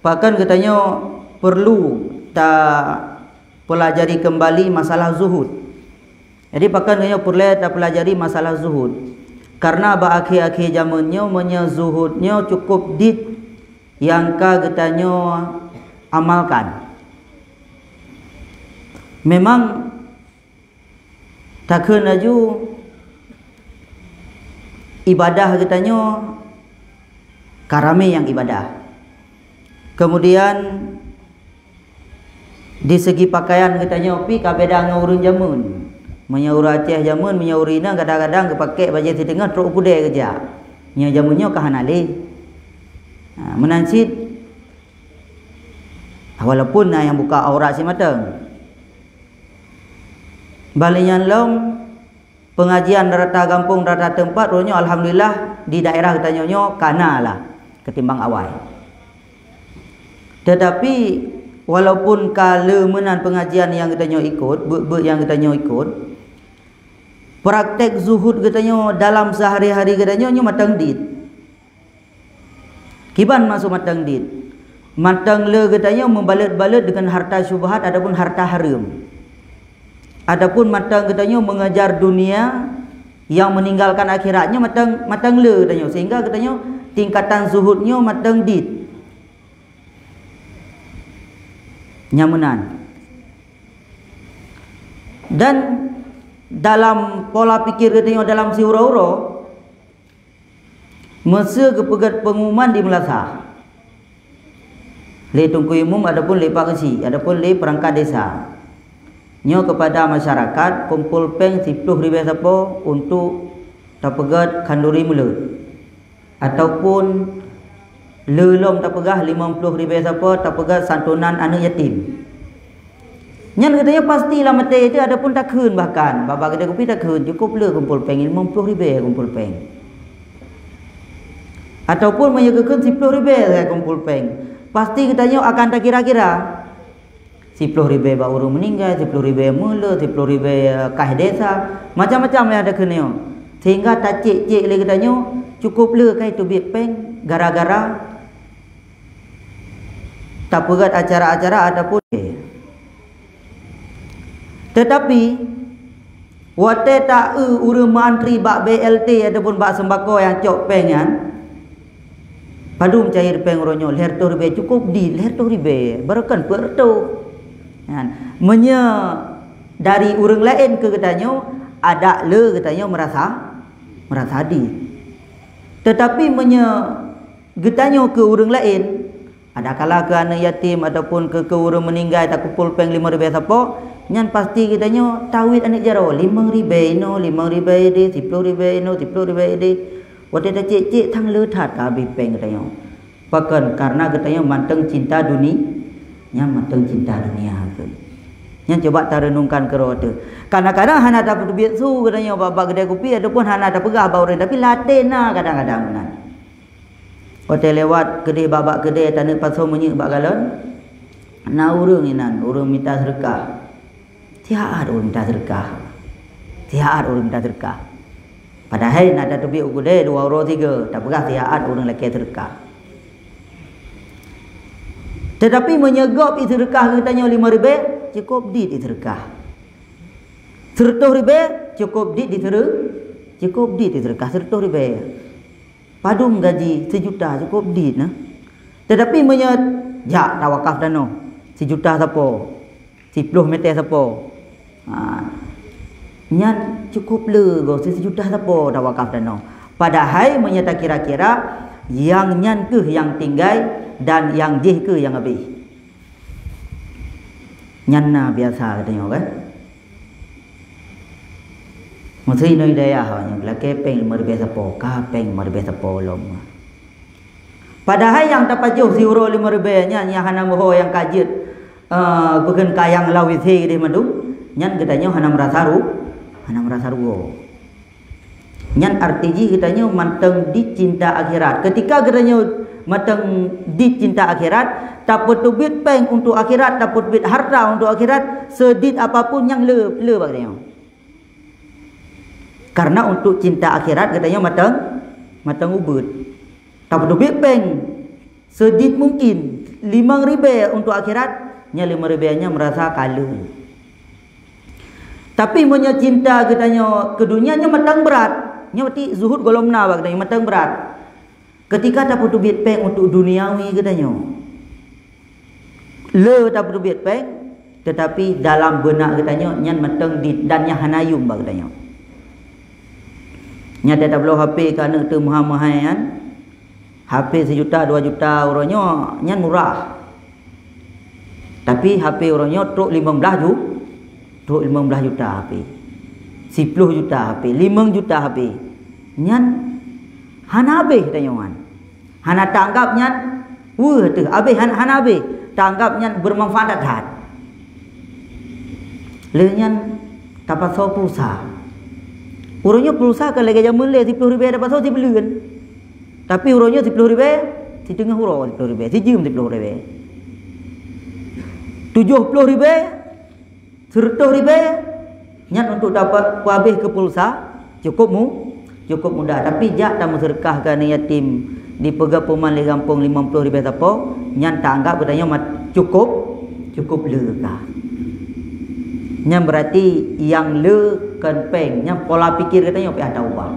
Bahkan katanya perlu tak pelajari kembali masalah zuhud. Jadi bahkan katanya perlu tak pelajari masalah zuhud. Karena akhir-akhir zamannya punya zuhudnya cukup dit yang katanya amalkan. Memang tak kena ju ibadah katanya karame yang ibadah. Kemudian di segi pakaian katanya pi kabeda ngurun jamun. Menyaur Aceh jamun, menyaur ina kadang-kadang kepakai baju setengah truk kudai kerja. Nya jamunnya kahanale. Menansit walaupun yang buka aurat si matang. Balinyan long pengajian rata kampung rata tempat ronya alhamdulillah di daerah katanya kana lah ketimbang awal. Tetapi walaupun kala menan pengajian yang katanya ikut, yang katanya ikut, praktek zuhud katanya dalam sehari-hari katanya matang dit. Kiban masuk matang dit. Matang le katanya membalut-balut dengan harta syubhat ataupun harta haram. Adapun matang katanya mengejar dunia yang meninggalkan akhiratnya matang le katanya, sehingga katanya tingkatan zuhudnya matang dit. Nyamunan. Dan dalam pola pikir katanya dalam si ura-ura masa kepegat pengumuman di Melasa le tungku umum adapun le paksi adapun le perangkat desa nyo kepada masyarakat kumpul peng 10,000 siapa untuk tapegat kanduri mula ataupun lelom tapegah 50,000 siapa tapegat santunan anak yatim. Nyan katanya pastilah mati itu adapun takun bahkan bapa kedai kopi takun cukup le kumpul peng 50,000 kumpul peng. Ataupun menyegakkan 10,000 saya kumpul peng. Pasti katanya akan tak kira-kira 10,000 baru meninggal, 10,000 mula, 10,000 kah desa, macam-macam yang ada kena. Sehingga tak cek-cek le katanya cukup le kai tu biak peng gara-gara tak pegat acara-acara ataupun. Tetapi wate tak urang mantri bak BLT ataupun bak sembako yang cok pengan padum cair peng ronyo leher tu ribe cukup di leher tu ribe barakan pertu kan menye dari urang lain ke katanya ada le katanya merasa di. Tetapi menye getanya ke urang lain ada kala ke anak yatim ataupun ke urang meninggal tak kumpul peng 5,000 siapa nyan pasti katanya tawid anak jaro 5,000 no 5,000 de 10,000 no 10,000 de wate dah cek-cek thang le that ka bi peng katanya bahkan karena katanya manteng cinta dunia nya manteng cinta dunia tu nyan coba ta renungkan ke rote kadang-kadang hana dapat duit su katanya baba kedai kopi ataupun hana dapat pegah bauran tapi latena kadang-kadang nan hotel lewat kedai babak kedai tanah pasau menyik bak galon na urang inan urang minta sedekah tiada urang minta sedekah tiada urang minta sedekah padahal nak ada duit kedai 2 euro 3 tak pegah tiada urang laki sedekah. Tetapi menyegop itu sedekah katanya 5,000 cukup di sedekah 100,000 cukup di cukup di sedekah 100,000 padum gaji 1 juta cukup dit nah. Tetapi menyet jak tawakaf dano 1 juta siapa 10 meter siapa nyan cukup le go 1 juta siapa tawakaf dano padahal menyata kira-kira yang nyan ke yang tinggal dan yang jih ke yang habis nyan na biasa katanya kan Masih noi daya hanya belake peng 5,000 siapa ka peng 5,000 siapa lom. Padahal yang dapat jauh si euro 5,000 nya yang hana moho yang kajit bukan kayang lawit he di madu nyan katanya hana merasa ru. Nyan artinya katanya manteng di cinta akhirat. Ketika katanya manteng di cinta akhirat, dapat duit peng untuk akhirat, dapat duit harta untuk akhirat, sedit apapun yang le katanya. Karena untuk cinta akhirat katanya matang ubud. Tak perlu duit peng sedikit mungkin 5 untuk akhirat, nya 5 nya merasa kalah. Tapi punya cinta katanya ke dunia nya matang berat. Nya berarti zuhud golomna katanya matang berat. Ketika tak putu biat peng untuk duniawi katanya. Le tak putu biat peng, tetapi dalam benak katanya nya matang dan nya hanayum katanya. Nya tak perlu HP kerana tu mahal-mahal kan. HP 1 juta 2 juta orangnya nya murah. Tapi HP orangnya truk 15 juta. Truk 15 juta HP. 10 juta HP, 5 juta HP. Nyan hana habis tanya wan. Hana tanggap nyan wah tu habis hana habis. Tanggap nyan bermanfaat dah. Le nyan dapat so pulsa. Urangnya pulsa kan lagi jamun le 10 ribu dapat so dibelikan. Tapi urangnya 10 ribu si tengah hurau 10 ribu, si jum 10 ribu. 70 ribu 100 ribu nyat untuk dapat habis ke pulsa cukup mudah. Tapi jak tak mensedekahkan yatim di pegapuman di kampung 50 ribu apa nyat tak anggap katanya cukup lega. Nyat berarti yang le kan peng nyat pola pikir katanya apa ada ubah.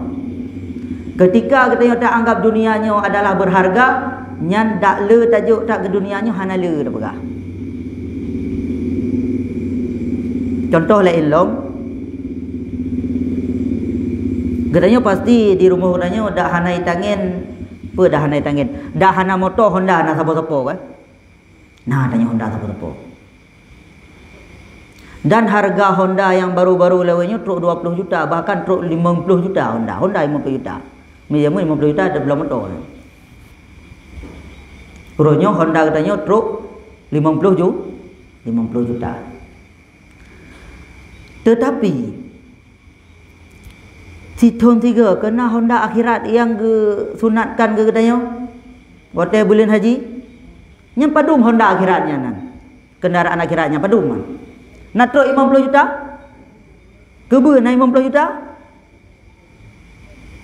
Ketika katanya tak anggap dunianya adalah berharga, nyat dak le tajuk tak ke dunianya hana le dah begah. Contoh lain long. Katanya pasti di rumah katanya dah hanai tangan, dah hanai tangan. Dah hana motor Honda nak sapa-sapa kan. Nah tanya Honda sapa-sapa. Dan harga Honda yang baru-baru lewatnya truk 20 juta, bahkan truk 50 juta Honda. Honda 50 juta. Medium 50 juta ada belum motor. Kurangnya Honda katanya truk 50 juta. Tetapi si tahun 3 kena Honda akhirat yang ke sunatkan ke katanya hotel bulan haji nya padum Honda akhiratnya nan. Kendaraan akhiratnya padum man. Nak truk 50 juta? Kebe naik 50 juta?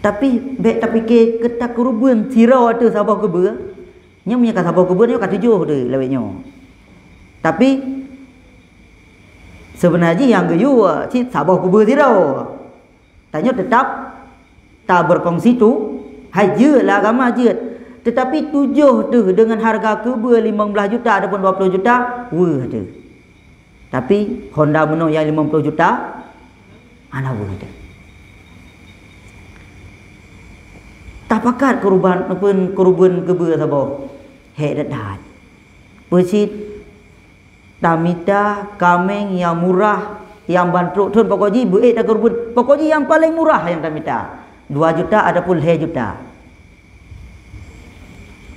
Tapi baik tak fikir ketak kurubun sirau ada sabah kebe. Nya punya ka sabah kebe ni ka 7 tu lewatnya. Tapi sebenarnya yang geyu si sabah kubur tirau. Tanya tetap tak berkongsi tu haje lah agama je. Tetapi 7 tu dengan harga kubur 15 juta ataupun 20 juta, wah tu. Tapi Honda Meno yang 50 juta ana wah tu. Tak pakat korban ataupun korban kubur sabah. Hek dah. Persit tamita kameng yang murah yang bantruk tun pokoknya buik tak korban pokoknya yang paling murah yang tamita 2 juta ataupun 2 juta.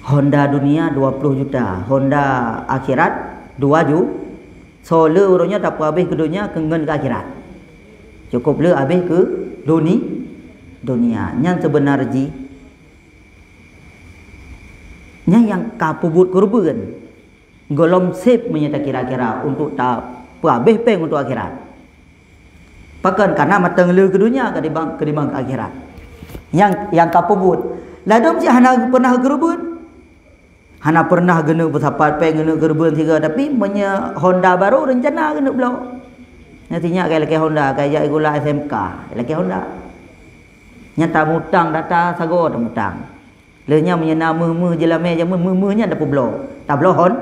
Honda dunia 20 juta, Honda akhirat 2 juta. Solar orangnya tak apa habis ke dunia kengen ke akhirat. Cukup le habis ke dunia. Yang sebenarnya yang kapubut korban golom sip menyata kira-kira untuk tak habis peng untuk akhirat. Pakan karena matang le ke dunia ketimbang ke akhirat. Yang kapubut. Ladom si hana pernah gerubun. Hana pernah gena bersapat peng gena gerubun tiga tapi punya Honda baru rencana gena pula. Nantinya kayak laki Honda kayak gula SMK, laki Honda. Nyata mutang data sago dah mutang. Lenya menyena meh jelame je meh-mehnya dah pula. Tak belohon.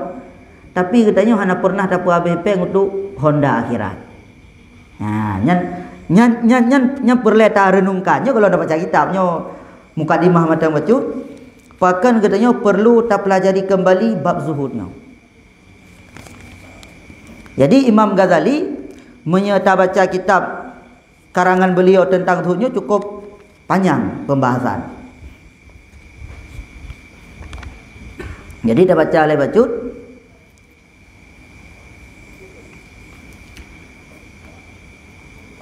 Tapi katanya hana pernah dapat habis peng untuk Honda akhirat. Nah, nyan perleta renungkannya kalau dapat baca kitabnya mukadimah matang bacut. Bahkan katanya perlu tak pelajari kembali bab zuhudnya. Jadi Imam Ghazali menyata baca kitab karangan beliau tentang zuhudnya cukup panjang pembahasan. Jadi dah baca oleh bacut.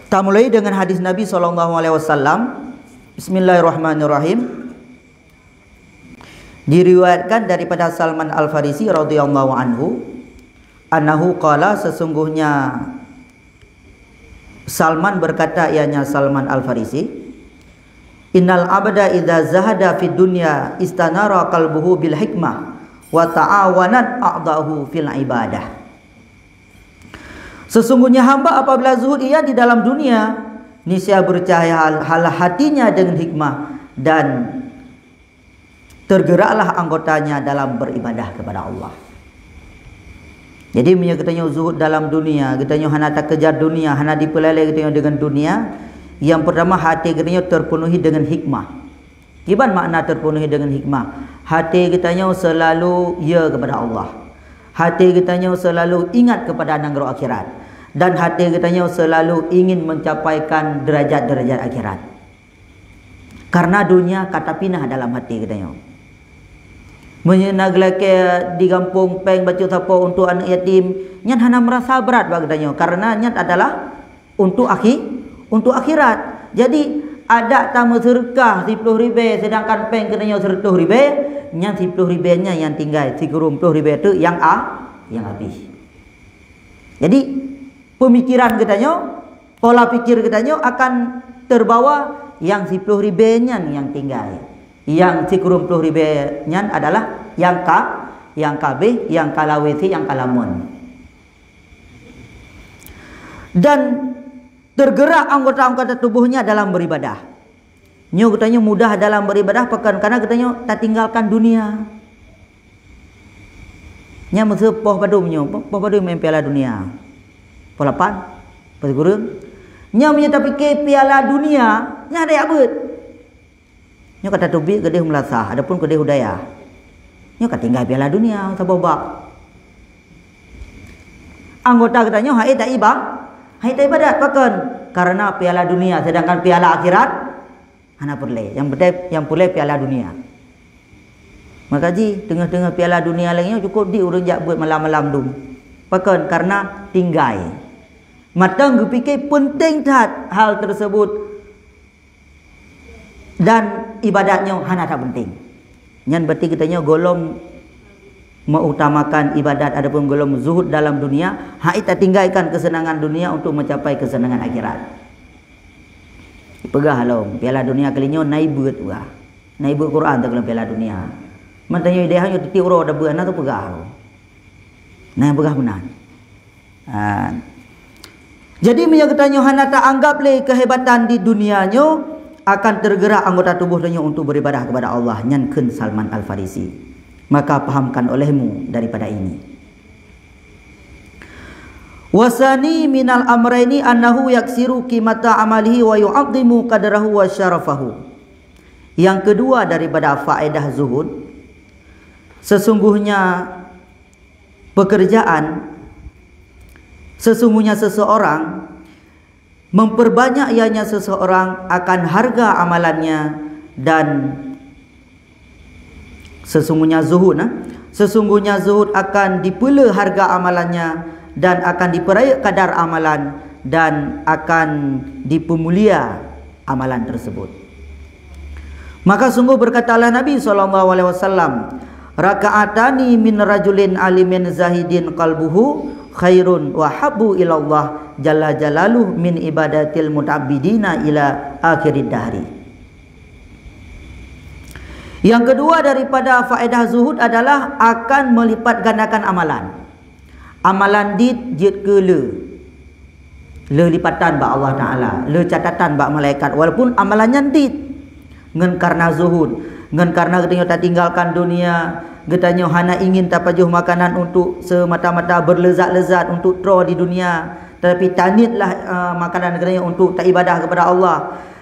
Kita mulai dengan hadis Nabi SAW. Bismillahirrahmanirrahim. Diriwayatkan daripada Salman Al-Farisi radhiyallahu anhu, annahu qala, sesungguhnya Salman berkata, ianya Salman Al-Farisi, innal abda idza zahada fid dunya istanara qalbuhu bil hikmah wa ta'awanat a'dahu fil ibadah. Sesungguhnya hamba apabila zuhud ia di dalam dunia, niscaya bercahaya hal hatinya dengan hikmah dan tergeraklah anggotanya dalam beribadah kepada Allah. Jadi punya katanya zuhud dalam dunia, katanya hana tak kejar dunia, hana dipelai katanya dengan dunia. Yang pertama, hati katanya terpenuhi dengan hikmah. Gimana makna terpenuhi dengan hikmah? Hati katanya selalu ya kepada Allah. Hati katanya selalu ingat kepada negeri akhirat. Dan hati katanya selalu ingin mencapaikan derajat-derajat akhirat. Karena dunia kata pinah dalam hati katanya. Menyenag laki di kampung peng baca siapa untuk anak yatim, nyat hana merasa berat bagdanya karena nyat adalah untuk akhirat. Jadi ada tamu sedekah 10.000 sedangkan peng kenanya 100.000, nyat 10.000-nya yang tinggal 30.000 itu yang habis. Jadi pemikiran katanya, pola pikir katanya akan terbawa yang 10.000-nya yang tinggal. Yang 30.000-nya adalah yang KB, yang kalawiti, yang kalamun. Dan tergerak anggota-anggota tubuhnya dalam beribadah. Nyo katanya mudah dalam beribadah pekan karena katanya tak tinggalkan dunia. Nya mesti poh padum nyo, poh padum main piala dunia. Polapan, pas gurung. Nya punya tapi ke piala dunia, nya ada abut. Nyo kata tubi gede melasah, adapun gede hudaya. Nyo kata tinggal piala dunia sabobak. Anggota katanya hai tak ibadat pakan karena piala dunia sedangkan piala akhirat hana perle. Yang perle piala dunia. Maka ji tengah-tengah piala dunia lainnya cukup di urang jak buat malam-malam dum. Pakan karena tinggai. Matang gepikir penting tat hal tersebut. Dan ibadatnya hana tak penting. Yang berarti katanya golong mengutamakan ibadat adapun golong zuhud dalam dunia, hak kita tinggalkan kesenangan dunia untuk mencapai kesenangan akhirat. Pegah halong piala dunia kalinya naibut wah. Naibut Quran tak dalam piala dunia. Mantanya ide hanya titik uro ada buana tu pegah. Nah pegah benar. Jadi menyatakan hana tak anggap le kehebatan di dunianya akan tergerak anggota tubuhnya untuk beribadah kepada Allah. Nyankeun Salman Al-Farisi. Maka pahamkan olehmu daripada ini. Wasani minal amraini annahu yaksiru qimata amalihi wa yu'azzimu qadrahu wa syarafahu. Yang kedua daripada faedah zuhud, sesungguhnya seseorang memperbanyak ianya seseorang akan harga amalannya dan sesungguhnya zuhud akan dipela harga amalannya dan akan diperaya kadar amalan dan akan dipemulia amalan tersebut. Maka sungguh berkatalah Nabi SAW, raka'atani min rajulin alimin zahidin qalbuhu khairun wa habbu ilallah jalla jalaluh min ibadatil muta'abbidina ila akhirid dahri. Yang kedua daripada faedah zuhud adalah akan melipat gandakan amalan. Amalan jit ke le lipatan ba Allah Ta'ala, le catatan ba malaikat walaupun amalannya dit. Ngan karena zuhud, ngan karena katanya tak tinggalkan dunia, katanya hana ingin tapajuh makanan untuk semata-mata berlezat-lezat untuk tro di dunia, tapi tanitlah makanan katanya untuk tak ibadah kepada Allah.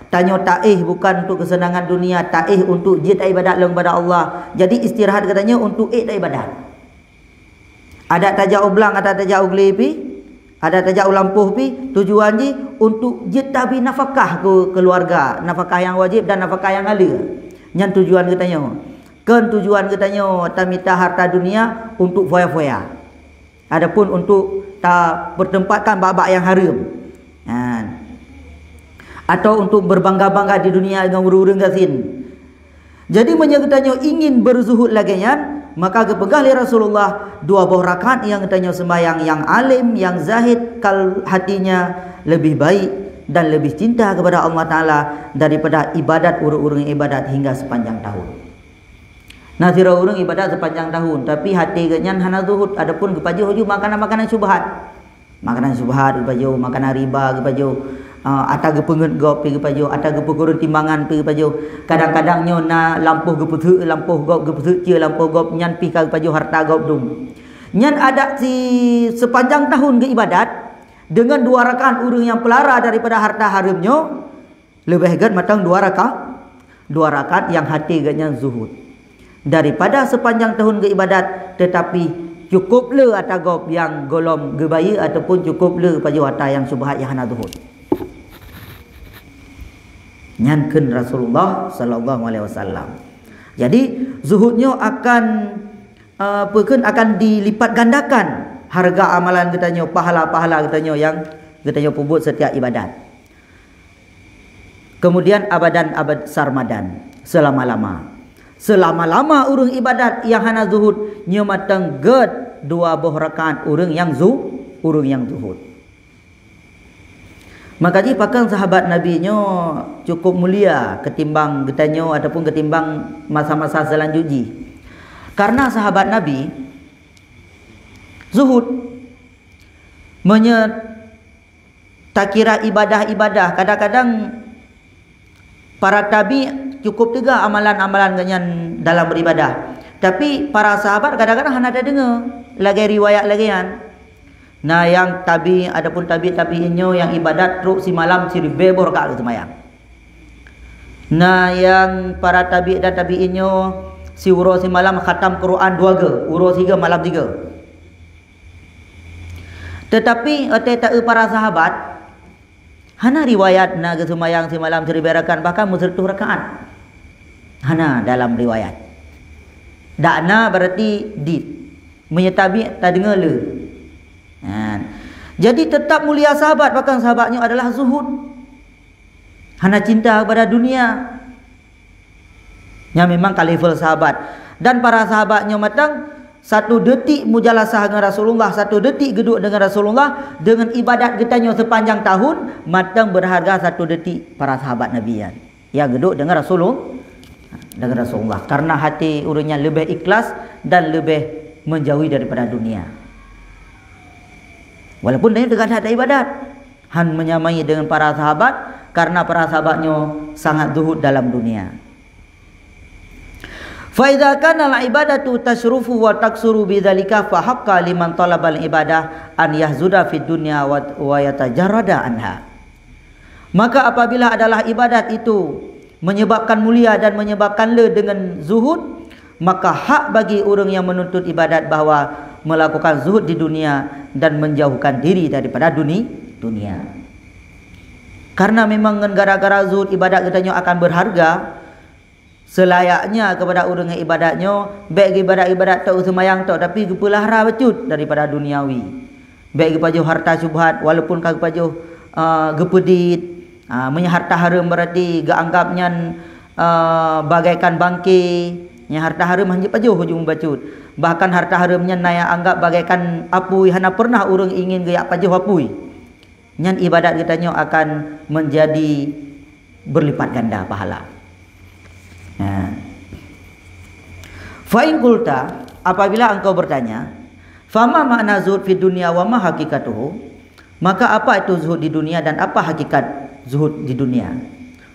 Tanya taih bukan untuk kesenangan dunia, taih untuk jid ibadat lang kepada Allah. Jadi istirahat katanya untuk tak ibadat. Ada tajak ublang, ada tajak ugli pi, ada tajak ulampuh pi, tujuan ji untuk jid tabi nafkah ke keluarga, nafkah yang wajib dan nafkah yang halal. Yang tujuan katanya. Kan tujuan katanya tamita harta dunia untuk foya-foya. Adapun untuk tak bertempatkan babak yang haram. Atau untuk berbangga-bangga di dunia dengan urung-urung gasin. Jadi menyatakan ingin berzuhud lagi nya, maka kepegah li Rasulullah 2 buah rakaat yang katanya sembahyang yang alim, yang zahid, kal hatinya lebih baik dan lebih cinta kepada Allah Ta'ala daripada ibadat urung-urung ibadat hingga sepanjang tahun. Nazira urang ibadat sepanjang tahun, tapi hati genyan hana zuhud. Adapun kepajo huju makanan-makanan syubhat. Makanan syubhat kepajo, makanan riba kepajo, ata gepeungeut gop kepajo, ata gepeukurun timbangan kepajo. Kadang-kadang nyo na lampuh gepeutheu, lampuh gop gepeutheu cie, lampuh gop nyan pi ka kepajo harta gop dum. Nyan ada si sepanjang tahun ke ibadat dengan 2 rakaat urang yang pelara daripada harta haramnyo, lebih gan matang 2 rakaat yang hati genyan zuhud. Daripada sepanjang tahun ke ibadat, tetapi cukup le atagop yang golom gebaya ataupun cukup le pada wata yang subhat yang hana zuhud. Nyankeun Rasulullah sallallahu alaihi wasallam. Jadi zuhudnya akan akan dilipat gandakan harga amalan katanya, pahala-pahala katanya yang katanya pubut setiap ibadat. Kemudian abadan abad sarmadan, selama-lama. Selama-lama urang ibadat yang hana zuhud nya matang ged 2 buah rakaat urang yang zuhud. Maka ji pakan sahabat Nabi nyo cukup mulia ketimbang getanyo ataupun ketimbang masa-masa selanjutnya. Karena sahabat Nabi zuhud tak kira ibadah-ibadah, kadang-kadang para tabi cukup juga amalan-amalan ganyan dalam beribadah. Tapi para sahabat kadang-kadang hana ada dengar lagi riwayat lagian. Nah yang tabi adapun tabi'inyo yang ibadat terus si malam si ribu rakaat semayang. Nah yang para tabi dan tabi'inyo si uro si malam khatam Quran 2 ge, uro 3 malam 3. Tetapi para sahabat hana riwayat na ke semayang si malam si ribu rakaat, bahkan musyrituh rakaat. Hana dalam riwayat. Dakna berarti dit. Menyetabi tak dengar le. Jadi tetap mulia sahabat, bahkan sahabatnya adalah zuhud. Hana cinta kepada dunia. Yang memang kalifal sahabat. Dan para sahabatnya matang 1 detik mujalasah dengan Rasulullah, 1 detik geduk dengan Rasulullah, dengan ibadat getanya sepanjang tahun, matang berharga 1 detik para sahabat Nabi yang geduk dengan Rasulullah, karena hati urangnya lebih ikhlas dan lebih menjauhi daripada dunia. Walaupun dia tidak ada ibadat, han menyamai dengan para sahabat karena para sahabatnya sangat zuhud dalam dunia. Fa idza kana al-ibadatu tashrufu wa taksuru bidzalika fa haqqa liman talabal ibadah an yahzuda fid dunya wa yatajarrada anha. Maka apabila adalah ibadat itu menyebabkan mulia dan menyebabkan le dengan zuhud, maka hak bagi orang yang menuntut ibadat bahawa melakukan zuhud di dunia dan menjauhkan diri daripada dunia. Karena memang gara-gara zuhud ibadat katanya akan berharga, selayaknya kepada orang yang ibadatnya baik ibadat tak semayang tak, tapi kepelahara becut daripada duniawi. Baik kepada harta syubhat, walaupun kepada gepedit, harta haram berarti gaanggapnya bagaikan bangke. Yang harta haram hanya pajuh hujung bacut. Bahkan harta haramnya naya anggap bagaikan apui, hana pernah orang ingin gaya pajuh apui. Nyan ibadat katanya akan menjadi berlipat ganda pahala. Fa in qulta, apabila engkau bertanya, fama makna zuhud fi dunia wa ma hakikatuhu, maka apa itu zuhud di dunia dan apa hakikat zuhud di dunia?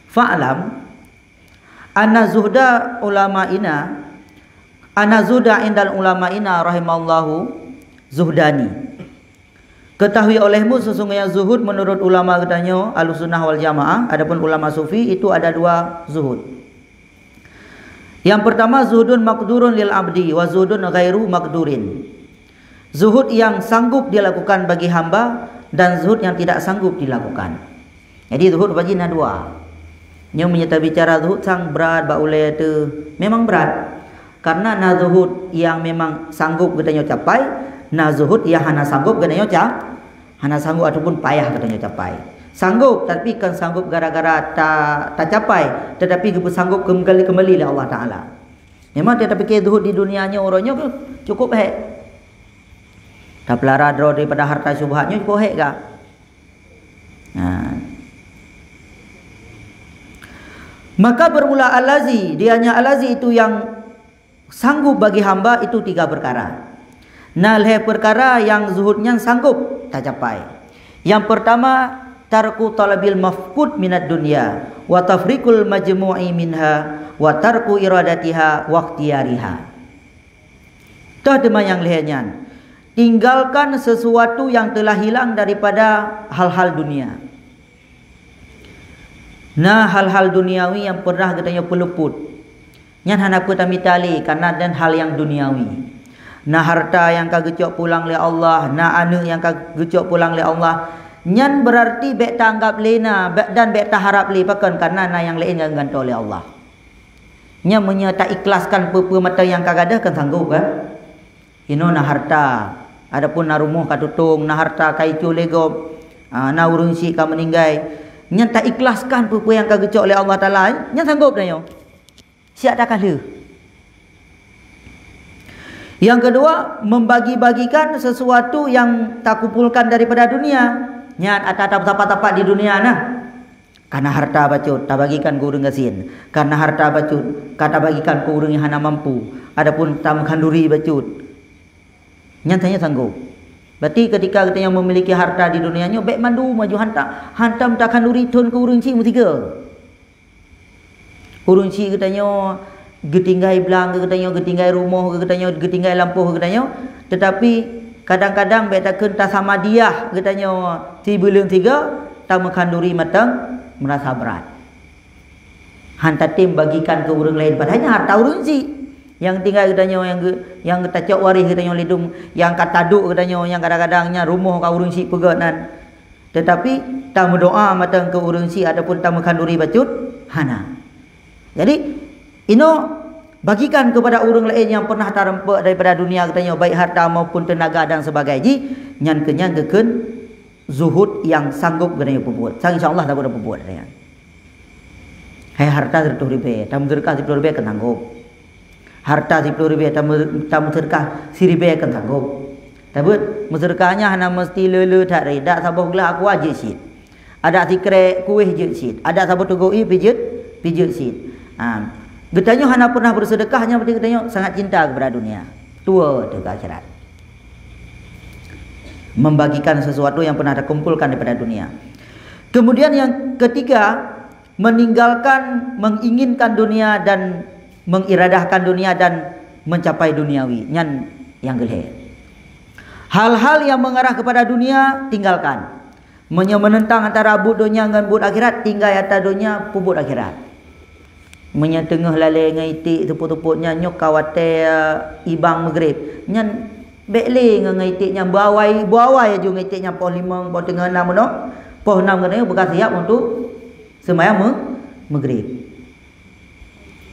Fa'lam anna zuhda ulama'ina, anna zuhda indal ulama'ina rahimallahu zuhdani. Ketahui olehmu sesungguhnya zuhud menurut ulama katanya Ahlussunnah wal Jamaah, adapun ulama sufi itu ada 2 zuhud. Yang pertama zuhudun maqdurun lil abdi wa zuhudun ghairu maqdurin. Zuhud yang sanggup dilakukan bagi hamba dan zuhud yang tidak sanggup dilakukan. Jadi zuhud bagi na 2. Yang menyata bicara zuhud sang berat baulai tu memang berat. Karena na zuhud yang memang sanggup katanya capai, na zuhud yang hana sanggup katanya hana sanggup ataupun payah katanya capai. Sanggup tapi kan sanggup gara-gara tak capai, tetapi sanggup kembali oleh Allah Taala. Memang dia fikir zuhud di dunianya orangnya cukup baik. Tak pelara draw daripada harta syubhatnya cukup baik kah? Maka bermula al-lazi, dianya al-lazi itu yang sanggup bagi hamba itu 3 perkara. Nalhe perkara yang zuhudnya sanggup tak capai. Yang pertama, tarku talabil mafqud minad dunya wa tafriqul majmu'i minha wa tarku iradatiha wa ikhtiyariha. Tah dema yang lehenyan, tinggalkan sesuatu yang telah hilang daripada hal-hal dunia. Nah, hal-hal duniawi yang pernah katanya peluput. Nyan hanaku tamitali karena dan hal yang duniawi. Nah, harta yang kagecok pulang oleh Allah, nah anak yang kagecok pulang oleh Allah. Nyan berarti bek tanggap lena dan bek harap le pakan karena na yang lain yang ganto oleh Allah. Nya menyata ikhlaskan pe mata yang kagada kan sanggup kan? Ino na harta, adapun na rumah katutung, na harta kaicu lego, na urung si ka meninggai. Nyan tak ikhlaskan pe yang kagecok oleh Allah Taala, nyan sanggup dah yo. Siap dah kala. Yang kedua, membagi-bagikan sesuatu yang tak kumpulkan daripada dunia. Nyan atau tapak-tapak di dunia nah. Karena harta bacut, tak bagikan ke urang gasin. Karena harta bacut, kata bagikan ke urang yang hana mampu. Adapun tak kanduri bacut. Nyan tanya sanggup. Berarti ketika kita yang memiliki harta di dunianya, baik mandu maju hantam tak kanduri tun ke urang cik mutiga. Urang cik katanya getinggai belang ke katanya, getinggai rumah ke katanya, getinggai lampu ke katanya. Tetapi kadang-kadang baik tak kena sama dia katanya ti bulan 3 tak mengkanduri matang merasa berat. Hantar tim bagikan ke orang lain padahal harta orang si yang tinggal katanya yang kita cok waris katanya lidung yang kata duk katanya yang kadang-kadangnya rumah ka orang si peganan. Tetapi tak berdoa matang ke orang si ataupun tak mengkanduri bacut hana. Jadi ino bagikan kepada orang lain yang pernah terempak daripada dunia katanya baik harta maupun tenaga dan sebagainya. Nyan keken zuhud yang sanggup katanya berbuat. Sang insya-Allah tak boleh berbuat katanya. Hai harta 10 ribu, tamu sedekah 10 ribu kan sanggup. Harta 10 ribu tamu sedekah 1 ribu kan sanggup. Tapi sedekahnya hanya mesti lele tak reda sabah gelah aku aja sit. Ada tikre kuih je sit. Ada sabah tugoi pijit sit. Getanya hana pernah bersedekahnya berarti getanya sangat cinta kepada dunia. Tua tu ke akhirat. Membagikan sesuatu yang pernah terkumpulkan daripada dunia. Kemudian yang ketiga, meninggalkan menginginkan dunia dan mengiradahkan dunia dan mencapai duniawi. Nyan yang geleh. Hal-hal yang mengarah kepada dunia tinggalkan. Menentang antara but dunia dengan but akhirat, tinggal atas dunia pubut akhirat. Menyatengah lalai ngai itik tepuk-tepuknya nyok kawate ibang maghrib nyan bekle ngai itiknya bawai aja ngai itiknya poh 5 poh tengah 6 no poh 6 katanya bekas siap untuk sembahyang maghrib.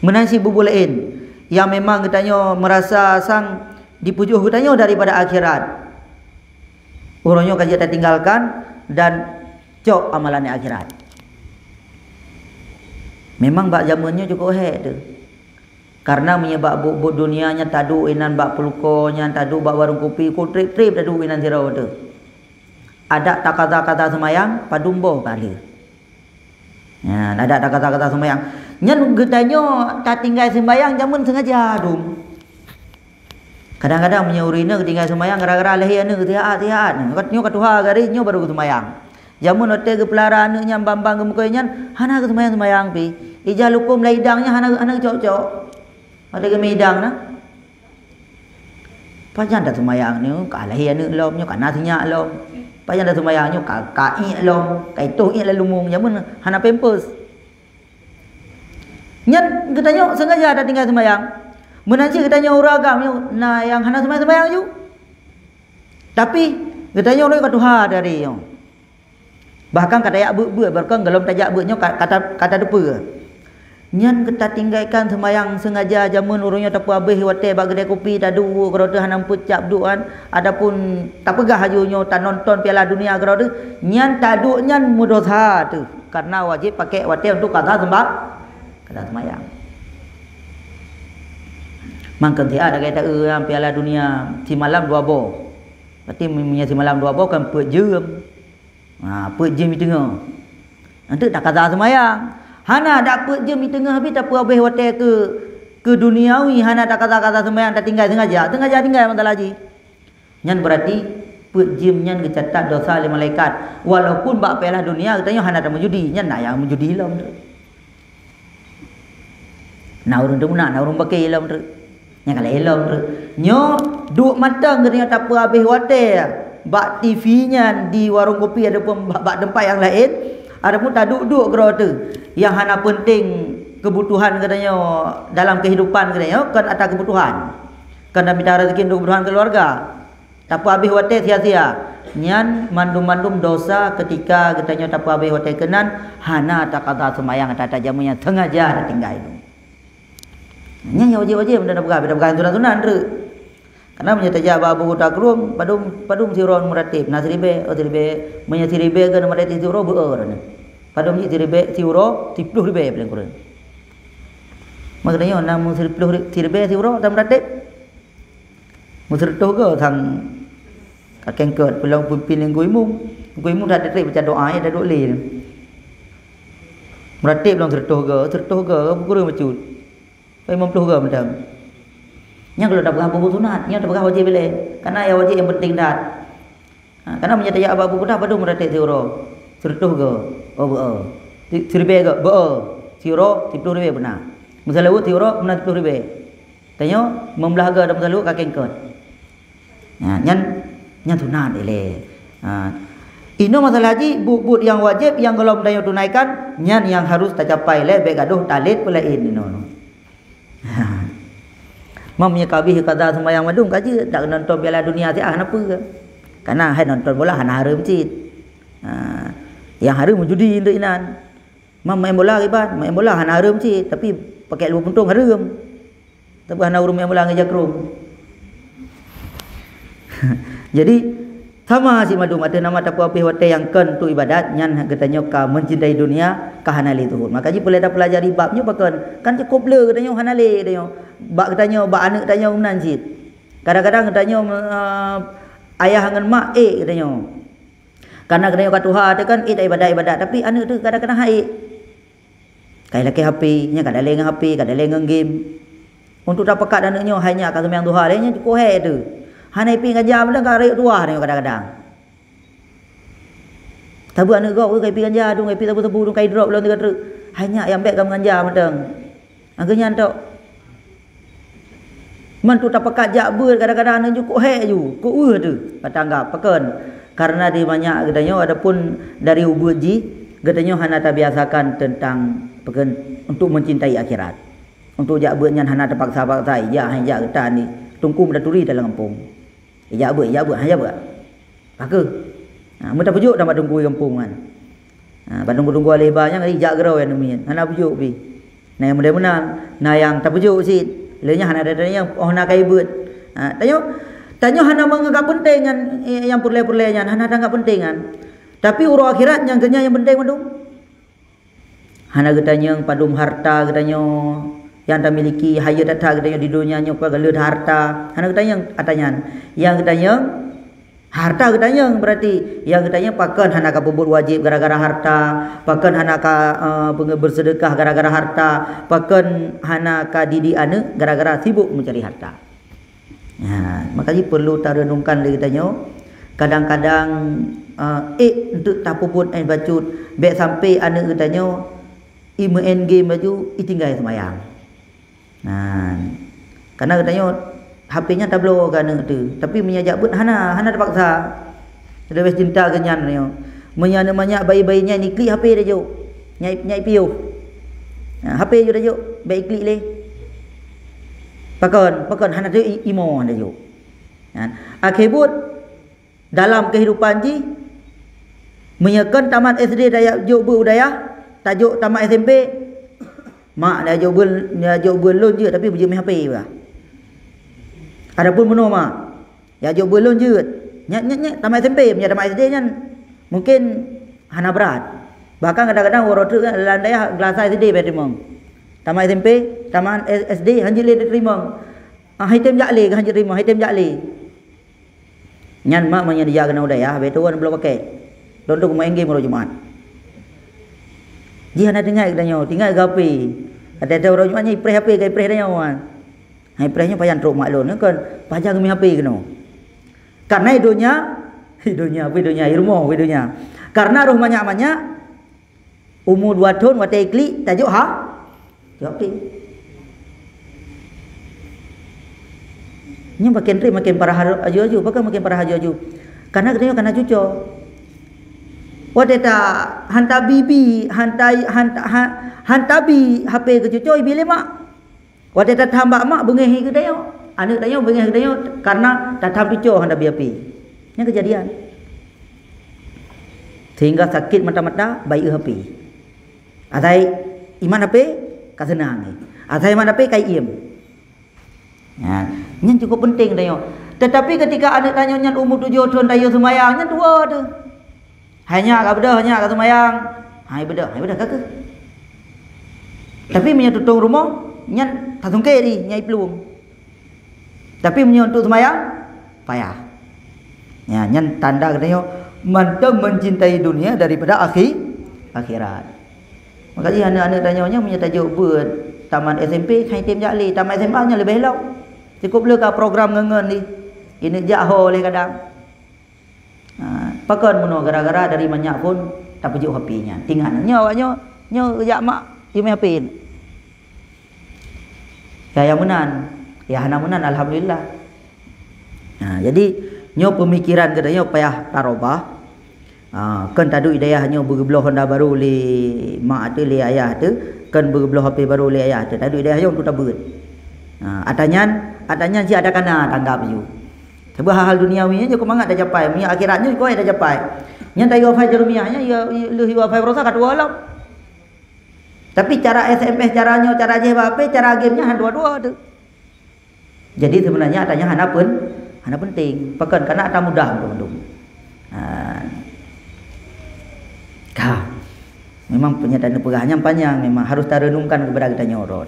Menansi bubulain yang memang katanya merasa sang dipujuh katanya daripada akhirat. Orangnya kaji tak tinggalkan dan cok amalannya akhirat. Memang bak zamannya cukup hek tu. Karena menyebab buk dunianya tadu inan bak pelukonya, tadu bak warung kopi, ko trip-trip tadu inan zirau tu. Ada tak kata-kata semayang padumboh kali. Ya, ada tak kata-kata semayang. Nyan getanya tak tinggal sembayang zaman sengaja dum. Kadang-kadang menyurina ketinggal sembayang gara-gara lahir anu tiat-tiat. Katnya katuha gari nyo baru sembayang. Jamun hotel ke pelara anaknya bambang ke mukanya hana ke sembayang pi. Ija lukum laidangnya hana cok-cok. Ada ke medang nah. Pajan dah sembayang ni kalahi anak lom nyo kana sinyak lom. Pajan dah sembayang nyo kai lom, kai toh i lalumung jamun hana pampers. Nyat katanya sengaja ada tinggal sembayang. Menanci katanya orang agam nah yang hana sembayang ju. Tapi katanya orang kat Tuhan dari yo. Bahkan kata yak buat bahkan kalau tajak buatnya kata depa. Nyan kita tinggalkan sembayang sengaja jamun urangnya tak habis hotel bak kedai kopi tadu kalau tu hanam pucap duan adapun tak pegah hajunyo tak nonton Piala Dunia kalau tu nyan tadu nyan mudosa tu karena wajib pakai hotel untuk kata sembayang. Mangken dia ada kata Piala Dunia si malam 2 bo. Berarti punya si malam 2 bo kan pejam. Put jam di tengah. Nanti tak kata semayang. Hana dak put jam di tengah habis tak habis hotel ke ke duniawi hana tak kata-kata sembahyang tak tinggal tinggal mantal haji. Nyan berarti pejim nyan kecatat dosa oleh malaikat. Walaupun bak pelah dunia katanya hana tak menjudi, nyan nak yang menjudi lah betul. Nah urang tu nak, nah urang pakai lah betul. Yang kalau elok betul. Nyo duk matang katanya tak apa habis hotel. Bak TV nya di warung kopi ada pun bak tempat yang lain. Ada pun tak duduk kerana tu. Yang hana penting kebutuhan katanya dalam kehidupan katanya kan atas kebutuhan. Kan dah minta rezeki untuk kebutuhan keluarga. Tak apa habis hotel sia-sia. Nyan mandum-mandum dosa ketika katanya tak apa habis hotel kenan hana tak kata semayang tak jamunya tengah jar tinggal itu. Nyan ya wajib-wajib benda bukan sunan-sunan tu. Karena menyataja babu tak kerum padum siron muratib nasribe otiribe menyatiribe kan muratib siro beer ni. Padum siribe siro 10 ribe paling kurang. Maknanya nak musir 10 siribe siro tam muratib. Musir tu ke thang kakek ket pulang pimpin guimung dah ada baca doa ya dah duk le. Muratib long sertuh ke kurang macam. 50 ke macam. Nya kalau tak berapa sunat, nya tak berapa wajib boleh. Karena yang wajib yang penting dah. Karena menyatakan apa pun dah padu meratik siro. Sertuh ke? Oh be. Siribe ke? Be. Siro 10 ribu benar. Masalah siro benar 10 ribu. Tanya membelaga dalam masalah kakek kot. Nyan sunat ele. Ini masalah haji but yang wajib yang kalau mendaya tunaikan nyan yang harus tercapai le baik gaduh talit pula ini no. Mamnya kabih kata sembahyang madum kaji tak nonton Piala Dunia si kenapa ke? Karena hai nonton bola hana harum masjid. Yang harum menjudi untuk inan. Mam main bola ribat, main bola hana harum masjid tapi pakai luar puntung harum. Tapi hana harum main bola ngejakrum. Jadi sama si madum ada nama tapu api hotel yang ken tu ibadat nyan katanya ka mencintai dunia ka hanali tu. Maka ji boleh dah pelajari babnya pakan kan cukup le katanya hanali katanya. Bak katanya bak anak katanya umnan sit. Kadang-kadang katanya ayah dengan mak katanya. Karena katanya kat Tuhan tu kan tak ibadat tapi anak tu kadang-kadang haik. Kai laki HP nya kada lengan HP, kada lengan game. Untuk dapat kat anaknya hanya ka sembahyang Tuhan le nya cukup hai tu. Hanai pi ganja benda ka rek tuah ni kadang-kadang. Tabu anak kau kai pi ganja tu kai pi tabu-tabu tu kai drop lawan tu hanya yang baik kam ganja mentang. Angkanya tok. Man tu tapak jak ber kadang-kadang anak cukup hek ju. Ku tu kata anggap paken. Karena di banyak katanya adapun dari ubuji katanya hana tak biasakan tentang paken untuk mencintai akhirat. Untuk jak bernya hana terpaksa-paksa ya hanya kita ni tungku mendaturi dalam kampung. Ya buat, hanya buat. Maka, mereka pujuk dapat tunggu kampung kan. Tunggu alih banyak kali jak gerau yang demikian. Anak pujuk pi. Nah yang mudah-mudahan, nah yang tak pujuk si, lenya hana ada yang nak kai buat. Tanya hana menganggap penting kan yang purle-purlenya, hana anggap penting kan. Tapi urus akhirat yang kenya yang penting mandung. Hana katanya padum harta katanya yang tak miliki haya data katanya di dunia nya apa gelut harta. Hana katanya yang katanya harta katanya berarti yang katanya pakan hana ka bubur wajib gara-gara harta, pakan hana ka bersedekah gara-gara harta, pakan hana ka didik anak gara-gara sibuk mencari harta. Makanya perlu tak renungkan lagi katanya. Kadang-kadang untuk tak puput bacut baik sampai anak katanya main game baju tinggal semayang. Karena katanya HP-nya tak blow kan tu. Tapi menyajak pun hana terpaksa. Sudah wis cinta kenyan ni. Menyana-manya bayi-bayinya ni klik HP dia jo. Nyai piu. HP je dah jo. Baik klik le. Pakon hana tu imo dia jo. Akhirut dalam kehidupan ji menyekan tamat SD daya jo budaya, tajuk tamat SMP mak dah jauh belon je tapi berjemih HP lah. Adapun menua mak ya jauh belon je nyat tamat SMP punya tamat SD kan mungkin hana berat. Bahkan kadang-kadang orang tu kan landai gelas SD berterima. Tamat SMP, tamat SD hanya le terima. Hitam jakle ke hanya terima hitam jakle. Nyan mak manya dia kena udaya betuan belum pakai. Dondok main game kalau Jumaat. Dia nak dengar katanya, tinggal gapi. Ada orang jualnya ipres HP ke ipres dia wan. Hai ipresnya payah truk maklun kan pajak mi HP kena. Karena hidupnya ilmu. Karena roh banyak-banyak umur 2 tahun wate ikli tajuk jawab ti. Nya makin parah aju pakai makin parah aju. Karena katanya karena cucu. Wate ta hantar bibi hantabi HP ke cucu bila mak. Wate ta tambah mak bengehi ke dayo. Anak dayo bengehi ke dayo karena tatam cucu hantabi HP. Nya kejadian. Sehingga sakit mata-mata bayi HP. Atai iman HP kasenang. Atai iman HP kai iem. Ya, ini cukup penting dayo. Tetapi ketika anak tanya nyan umur 7 tahun dayo semayang nyan tua tu. Hanya ka semayang. Hai beda kakak. Tapi punya tutung rumah nyan tasungke di nyai peluang. Tapi punya untuk semayang payah. Ya, nyan tanda dayo mantap mencintai dunia daripada akhirat. Makanya anak-anak tanya punya tajuk buat taman SMP khai tim jali, taman SMA nya lebih elok. Cukup le ka program ngengen ni. Ini jaho oleh kadang. Pakan mono gara-gara dari banyak pun tak pujuk HP-nya. Tinggal awaknya jak mak you HP. Ya yang menan. Ya hana menan alhamdulillah. Jadi nyo pemikiran katanya payah tarobah. Kan tadu idayah nyo bergebloh Honda baru le mak tu le ayah tu, kan bergebloh HP baru le ayah tu. Tadu idayah nyo untuk tabut. Atanyan si ada kana tanggap you. Sebab hal duniawi nya kau mangat dah capai, punya akhiratnya kau dah capai. Nya tayo wifi jerumiahnya ya leuhi wifi rosak kadua lah. Tapi cara SMS caranya, cara JHP, cara gamenya han dua-dua tu. Jadi sebenarnya atanya hana penting. Pakan karena ata mudah untuk. Memang penyataan pegahnya panjang, memang harus tarenungkan kepada kita nyoro.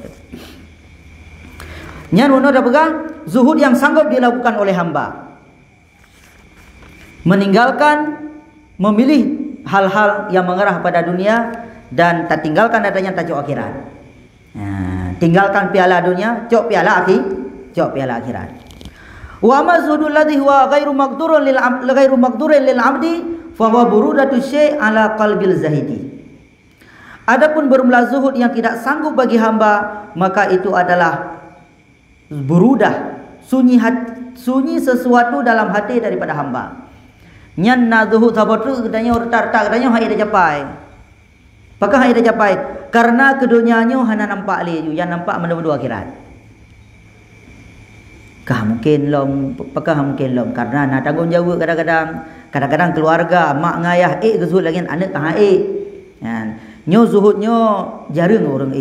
Nya nuno dah pegah zuhud yang sanggup dilakukan oleh hamba. Meninggalkan memilih hal-hal yang mengarah pada dunia dan tak tinggalkan adanya tajuk akhirat. Tinggalkan piala dunia, cok piala akhirat. Wa ma zuhudul ladzi huwa ghairu maqdurin lil 'abdi fa huwa burudatu syai' ala qalbil zahidi. Adapun bermula zuhud yang tidak sanggup bagi hamba, maka itu adalah burudah, sunyi sesuatu dalam hati daripada hamba. Nyan na zuhud sabatu katanya retar-tar katanya hai dah capai. Apakah hai dah capai? Karena kedunianya hana nampak le yang nampak benda-benda akhirat. Apakah mungkin lom karena nak tanggung jawab kadang-kadang keluarga mak ngayah zuhud lagi anak kan. Nyo zuhudnya jarang orang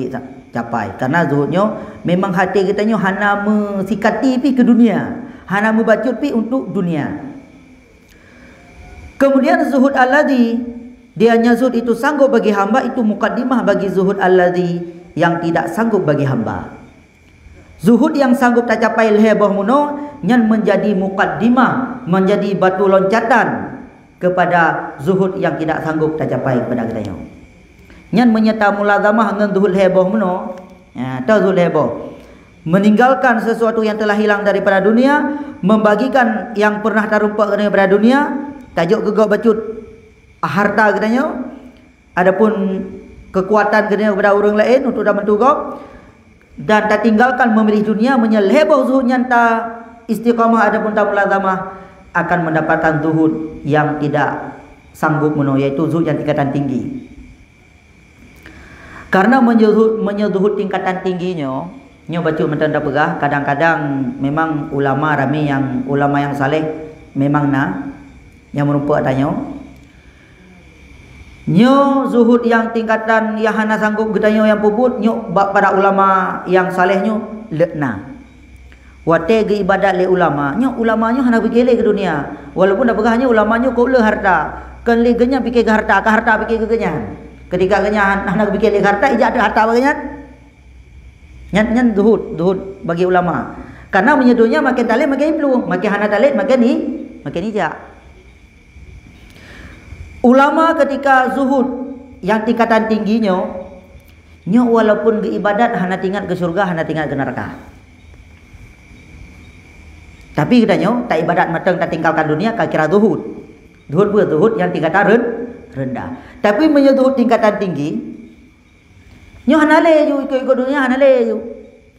capai karena zuhudnya memang hati kitanya hana mensikati pi ke dunia, hana membacut pi untuk dunia. Kemudian zuhud alladzi dianya zuhud itu sanggup bagi hamba itu mukaddimah bagi zuhud alladzi yang tidak sanggup bagi hamba. Zuhud yang sanggup tak capai lehebah muno nyan menjadi mukaddimah, menjadi batu loncatan kepada zuhud yang tidak sanggup tak capai kepada kitanya. Nyan menyata mulazamah dengan zuhud heboh meno. Tahu zuhud heboh. Meninggalkan sesuatu yang telah hilang daripada dunia, membagikan yang pernah terumpak daripada dunia, tajuk gegok bacut harta katanya. Adapun kekuatan katanya kepada orang lain untuk dapat tugok dan tak tinggalkan memilih dunia, menyeleheboh zuhud nyata istiqamah adapun tak mulazamah akan mendapatkan zuhud yang tidak sanggup meno, yaitu zuhud yang tingkatan tinggi. Karena menyezuhud tingkatan tingginya, nyo baca mentanda pegah, kadang-kadang memang ulama ramai yang ulama yang saleh memang yang merumpak tanya. Nyo zuhud yang tingkatan yang hana sanggup gedanyo yang puput, nyo pada ulama yang salehnya lekna. Wate ge ibadat le ulama, nyo ulamanya hana fikir ke dunia. Walaupun dah pegahnya ulamanya kau le harta, kan le genya fikir ke harta fikir ke genya. Ketika kenyan nak bikin harta, ijak ada harta bagian. Nyan zuhud bagi ulama. Karena menyeduhnya makin talib makin peluang, makin hana talib makin ijak. Ulama ketika zuhud yang tingkatan tingginya, Nyo walaupun ke ibadat hana tinggal ke surga, hana tinggal ke neraka. Tapi katanya tak ibadat matang tak tinggalkan dunia kau kira zuhud. Zuhud pun zuhud yang tingkatan rendah. Tapi menyezuhud tingkatan tinggi, nyo hana le ju ikut dunia, hana le ju.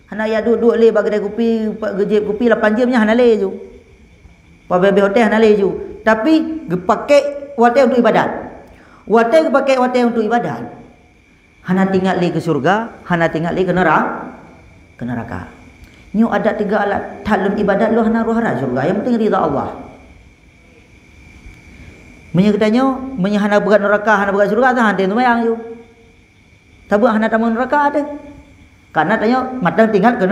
Hana ya duduk le bagi kopi, gejep kopi 8 jam nya hana le ju. Pa bebe hotel hana le ju. Tapi pakai hotel untuk ibadat. Hotel pakai hotel untuk ibadat. Hana tinggal le ke surga, hana tinggal le ke neraka. Ke neraka. Nyo ada 3 alat talun ibadat lu hana rohara surga. Yang penting ridha Allah. Menyekatanya hana berat neraka, hana berat surga tak hantin tumayang you. Tabu hana tamu neraka ada. Karena tanya matang tinggal ke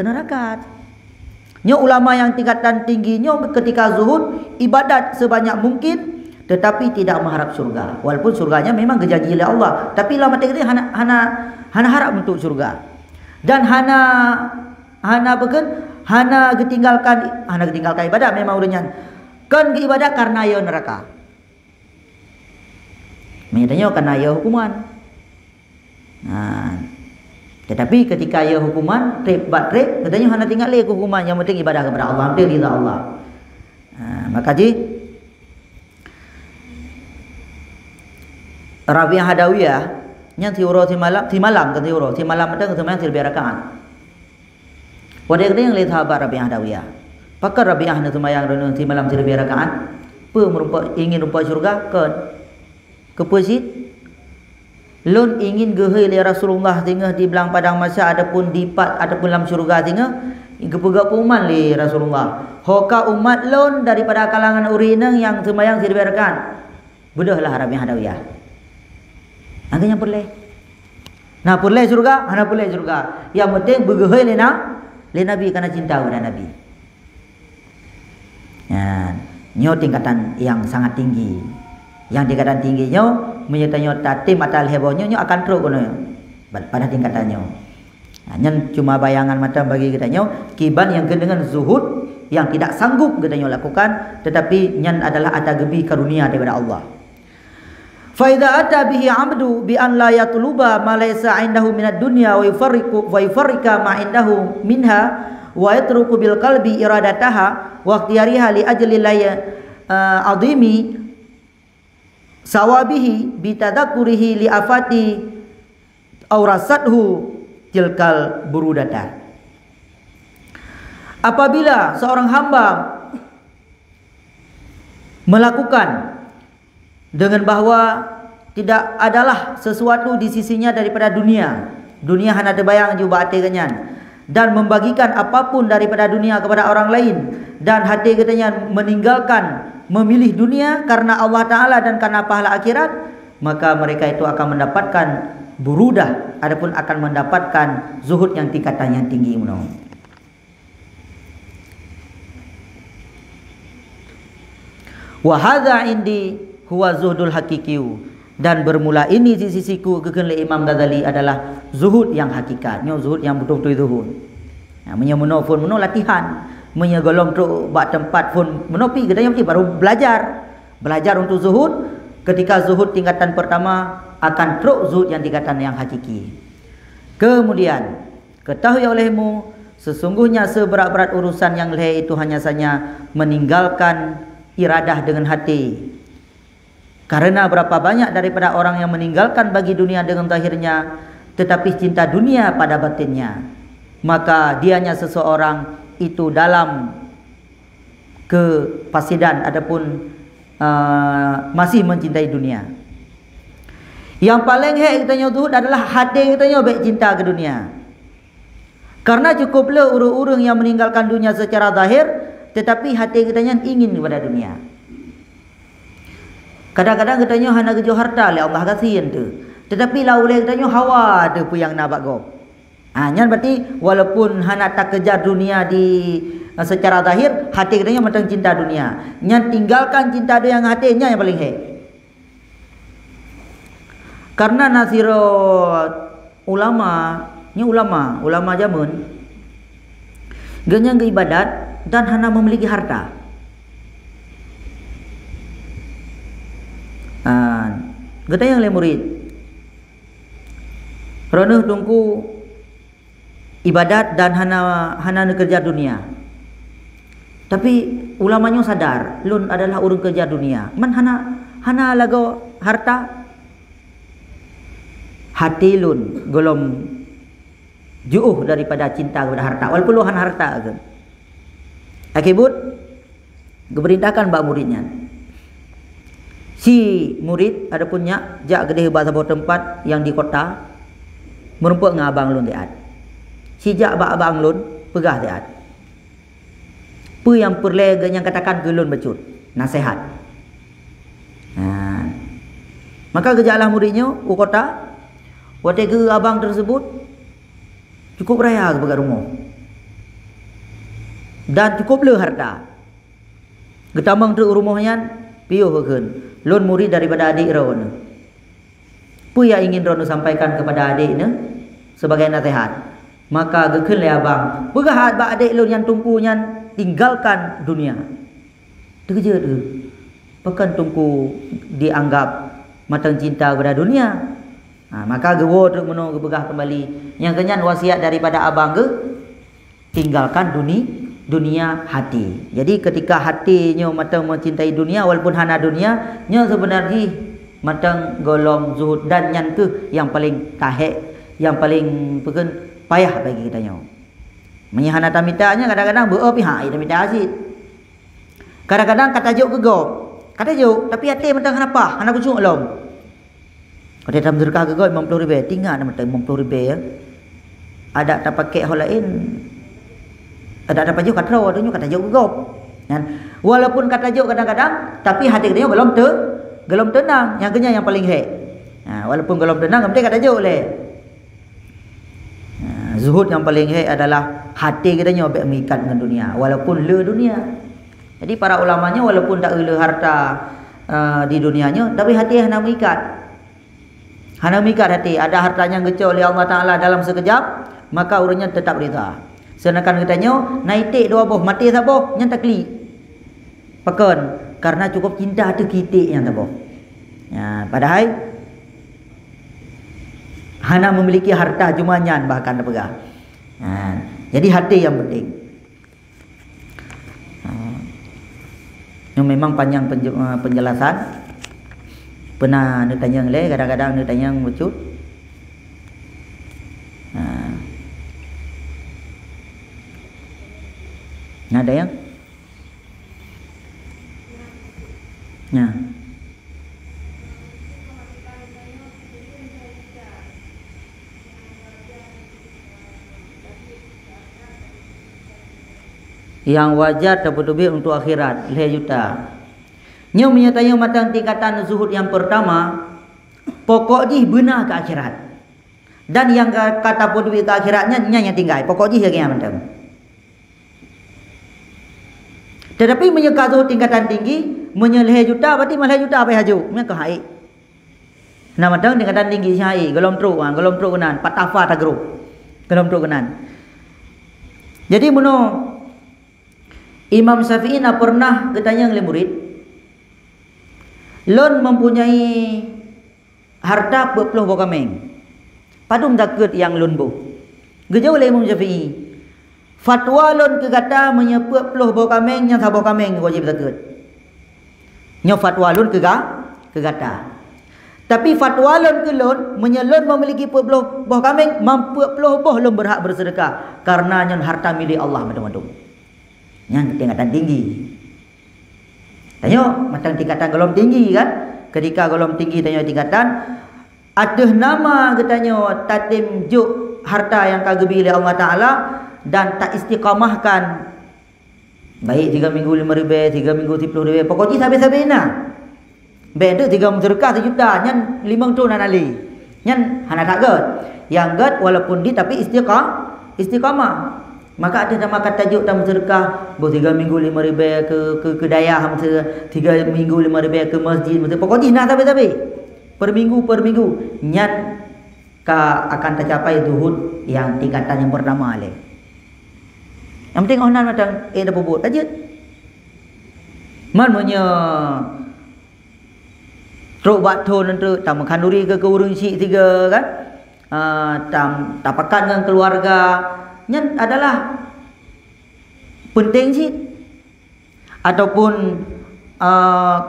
neraka. Nyo ulama yang tingkatan tingginya ketika zuhud ibadat sebanyak mungkin tetapi tidak mengharap surga. Walaupun surganya memang dijanji oleh Allah, tapi lama tinggal hana harap untuk surga. Dan hana ketinggalkan ibadat memang udahnya. Kan ibadat karena ya neraka. Menyatanya karena ya hukuman. Nah, tetapi ketika ya hukuman trip katanya hana tinggal lagi hukuman, yang penting ibadah kepada Allah, penting ridha Allah. Nah, maka Rabi'ah Hadawiyah yang tiuro ti malam kan tiuro ti malam ada ketemuan ti rakaat. Wadai kena yang lihat sahabat Rabi'ah Hadawiyah. Pakar Rabi'ah na tumayang renung ti malam ti rakaat. Ingin rupa surga ke masjid. Lun ingin gehai li Rasulullah tinggal di belang padang masa adapun dipat adapun dalam surga tinggal gepegak umat li Rasulullah. Hoka umat lun daripada kalangan urineng yang semayang dirbiarkan. Budahlah Rabi'ah Hadawiyah. Angkanya boleh. Nah boleh surga, hana boleh surga. Yang penting begehai li Nabi karena cinta kepada Nabi. Ya, nyo tingkatan yang sangat tinggi. Yang tingkatan tingginya menyertanya tatim atal hebohnya nyo akan teruk pada tingkatannya. Nah, cuma bayangan mata bagi kitanya kiban yang dengan zuhud yang tidak sanggup kitanya lakukan, tetapi nyan adalah atagebi karunia daripada Allah. Fa idza ata bihi 'abdu bi an la yatluba ma laysa 'indahu minad dunya wa yufarrika ma 'indahu minha wa yatruku bil qalbi iradataha wa ikhtiyariha li ajli la azimi sawabihi bitadakurihi li afati aurasathu tilkal burudata. Apabila seorang hamba melakukan dengan bahwa tidak adalah sesuatu di sisinya daripada dunia hana terbayang juga hati kenyan, dan membagikan apapun daripada dunia kepada orang lain, dan hati katanya meninggalkan memilih dunia karena Allah Ta'ala dan karena pahala akhirat, maka mereka itu akan mendapatkan burudah, adapun akan mendapatkan zuhud yang tingkatannya tinggi. Wa hadza indi huwa zuhdul hakikiu, dan bermula ini di sisiku kekenle Imam Ghazali adalah zuhud yang hakikat, zuhud yang betul-betul zuhud. Nah, menyemuno pun latihan menyegolong tu bak tempat pun menopi kita yang baru belajar untuk zuhud. Ketika zuhud tingkatan pertama akan teruk zuhud yang tingkatan yang hakiki. Kemudian ketahui olehmu sesungguhnya seberat-berat urusan yang leh itu hanya saja meninggalkan iradah dengan hati. Karena berapa banyak daripada orang yang meninggalkan bagi dunia dengan zahirnya tetapi cinta dunia pada batinnya, maka dianya seseorang itu dalam kefasidan adapun masih mencintai dunia. Yang paling hek kitanya zuhud adalah hati kitanya baik cinta ke dunia. Karena cukuplah orang-orang yang meninggalkan dunia secara zahir tetapi hati kitanya ingin kepada dunia. Kadang-kadang kitanya hana kejo harta le Allah kasihan tu. Tetapi lah oleh kitanya hawa tu pu yang nak bagop. Nyan berarti walaupun hana tak kejar dunia di secara zahir, hati kitanya macam cinta dunia. Nyan tinggalkan cinta dia yang hatinya yang paling hek. Karena nasirat ulama zaman genyang ke ibadat dan hana memiliki harta. Kata yang le murid Kerana tungku ibadat dan hana kerja dunia. Tapi ulamanya sadar, lun adalah orang kerja dunia. Man hana lago harta. Hati lun golom jauh daripada cinta kepada harta. Walaupun luhan harta ke. Akibat keperintahkan bak muridnya. Si murid ada punya jak gede bahasa sebuah tempat yang di kota merumpuk dengan abang lun tiat. Si jak bak abang lun pegah tiat. Apa yang perlu yang katakan ke lun becut nasihat. Maka kejalah muridnya ke kota. Waktu ke abang tersebut cukup raya ke rumah. Dan cukup le harta. Getamang tu rumahnya piuh keun. Lun murid daripada adik ron. Apa yang ingin ron sampaikan kepada adik ne sebagai nasihat. Maka gekeun le abang. Begahat ba adik lun yang tungkunya tinggalkan dunia. Terkeje tu. Pekan tungku dianggap matang cinta kepada dunia. Maka gewo truk meno gebegah kembali. Yang kenyan wasiat daripada abang ke tinggalkan dunia hati. Jadi ketika hatinya matang mencintai dunia walaupun hana dunia, nya sebenarnya matang golong zuhud dan nyan ke yang paling tahek, yang paling peken payah bagi kita nyo. Menyahana tamitanya kadang-kadang beo pihak tamita asid. Kadang-kadang kata juk gegop. Kata juk tapi hati matang kenapa? Hana kucuk lom. Kalau dalam sedekah ke 50,000 tinggal nama 50,000 ya. Ada tak pakai hal lain. Ada dapat juga kata adanya kata jauh gegop. Kan? Walaupun kata jauh kadang-kadang tapi hati dia belum tenang. Yang kenya yang paling hek. Walaupun belum tenang penting kata jauh le. Zuhud yang paling hek adalah hati kita nyo baik mengikat dengan dunia walaupun le dunia. Jadi para ulamanya walaupun tak le harta di dunianya tapi hati yang nak mengikat. Hana mikat hati, ada hartanya ngecok oleh Allah Ta'ala dalam sekejap, maka orangnya tetap rida. Sedangkan katanya, naitik dua boh, mati saboh, yang tak klik. Pekan, karena cukup cinta tu kitik yang saboh. Padahal, hana memiliki harta jumanyan bahkan terpegah. Jadi hati yang penting. Yang memang panjang penjelasan. Pernah nak tanya le, kadang-kadang nak tanya becut. Ada yang? Ya. Yang wajar dapat duit untuk akhirat, 5 juta. Nya menyatakan matang tingkatan zuhud yang pertama, pokok dia benar ke akhirat. Dan yang kata pun duit ke akhiratnya nya tinggal. Pokok dia yang macam. Tetapi menyeka zuhud tingkatan tinggi, menyeleh juta berarti malah juta apa haju. Nya ke haik. Nah matang tingkatan tinggi si haik, golom truk kenan, patafa tagru. Golom truk kenan. Jadi meno Imam Syafi'i pernah ketanya oleh murid, lon mempunyai harta 40 buah kambing. Padum takut yang lon bu. Gejauh oleh Imam Syafi'i. Fatwa lon kegata menyepuk 40 buah kambing yang sabah kambing wajib takut. Nya fatwa lon kegata. Tapi fatwa lon ke lon menyelon memiliki 40 buah kambing, 40 buah lon berhak bersedekah karena nyon harta milik Allah madum-madum. Yang tingkatan tinggi. Tanya macam tingkatan golom tinggi kan? Ketika golom tinggi tanya tingkatan, ada nama katanya tatim juk harta yang kagebi oleh Allah Ta'ala dan tak istiqamahkan. Baik 3 minggu 5,000, 3 minggu 10,000, pokoknya sampai-sampai nah. Baik tu 3 sedekah 1 juta, nyan 5 tu nak ali. Nyan hana tak gad. Yang gad walaupun di tapi istiqamah. Maka ada nama kata juk dalam sedekah, 3 minggu 5,000 ke dayah, 3 minggu 5,000 ke masjid, pokoknya nak sampai-sampai. Per minggu nyan akan tercapai zuhud yang tingkatan yang pertama le. Yang penting orang macam dah bobot aja. Man punya truk batu nanti tamu kanduri ke urung si 3 kan. tapakan dengan keluarga nya adalah penting sih. Ataupun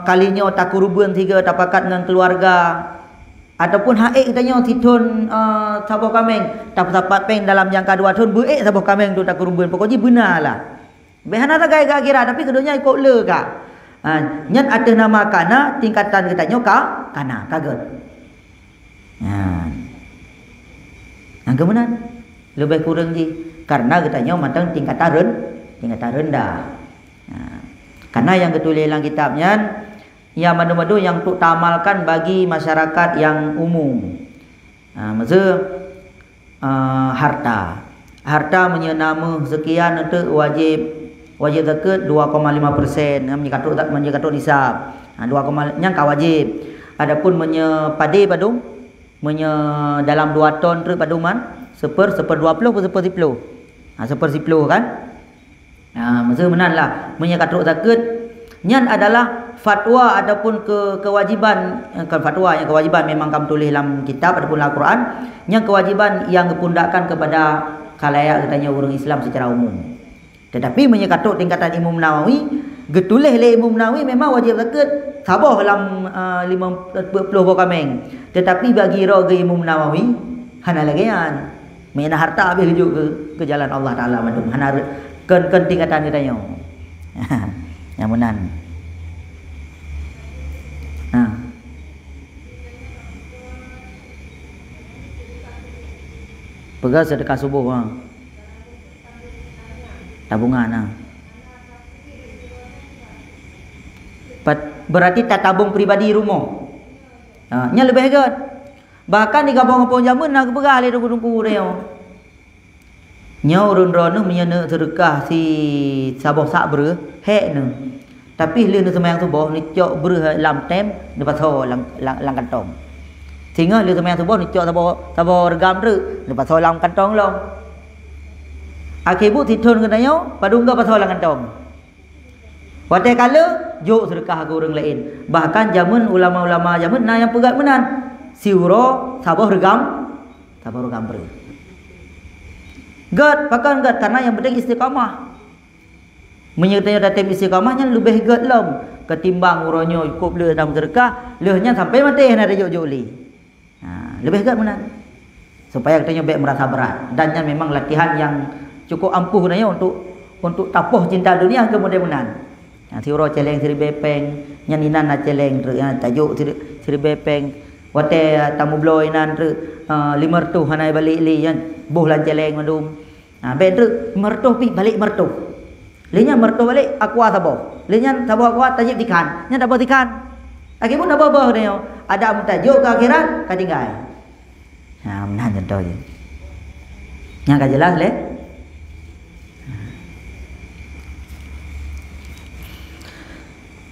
kalinya takuruban 3 tapakat dengan keluarga, ataupun haik katanya titun sabuh kameng tapat peng dalam jangka 2 tahun buik sabuh kameng tu takuruban, pokoknya benarlah behana tak gaya kira tapi keduanya ikut le kak. Nyat ada nama kana tingkatan katanya kana kaget. Yang kemudian lebih kurang je karena katanya matang tingkatan rendah. Karena yang ketulis dalam kitabnya yang madu-madu yang untuk tamalkan bagi masyarakat yang umum. Maksud harta menyenama sekian itu wajib zakat 2,5%. Menyekatuk nisab 2, yang wajib. Adapun padi padung dalam 2 ton tu paduman seper 20 atau seper 10. Seper 10 kan. Maksud menanlah menyekatuk zakat nyan adalah fatwa ataupun kewajiban. Kan fatwa yang kewajiban memang kamu tulis dalam kitab ataupun Al-Quran, yang kewajiban yang kepundakkan kepada khalayak katanya orang Islam secara umum. Tetapi menyekatuk tingkatan Imam Nawawi, getulis oleh Imam Nawawi memang wajib zakat sabah dalam 50 kameng. Tetapi bagi roga Imam Nawawi hana lagian mena harta habis hidup ke jalan Allah Taala madum hana kan tingkatan katanya. Yang menan. Pegang sedekah subuh tabungan berarti tak tabung pribadi rumah. Nya lebih hebat. Bahkan di kampung jamun nak berah le dungku dia. Nya urun-urun menyana sedekah si sabah sak ber hek ne. Tapi le semayang subuh ni cok ber lam tem depan so lang kantong. Sehingga le semayang subuh ni cok sabah regam tu depan so lang kantong lo. Akibu titun katanya padung ke pasal lang kantong. Pada kala juk sedekah ke orang lain. Bahkan zaman ulama-ulama zaman yang pegat menan siuro sabah regam ber. Gad pakan gad karena yang penting istiqamah. Menyertai dalam istiqamahnya lebih gad lom ketimbang uronyo cukup le dalam sedekah, lehnya sampai mati nak ada juk li. Lebih gad menan. Supaya katanya baik merasa berat dan yang memang latihan yang cukup ampuh nanya untuk tapuh cinta dunia kemudian menan. Siuro celeng siri bepeng, nyaninan na celeng tajuk siri bepeng. Wate tamu bloy nan tu 500 hanai balik li yan boh lan celeng mandum. Ben tu mertuh pi balik mertuh. Linya mertuh balik aku sabo. Linya sabo aku tajib tikan. Nya dapat tikan. Akibat dah bah dia. Ada tajuk ke akhirat katinggai. Menan contoh je. Yang ka jelas le.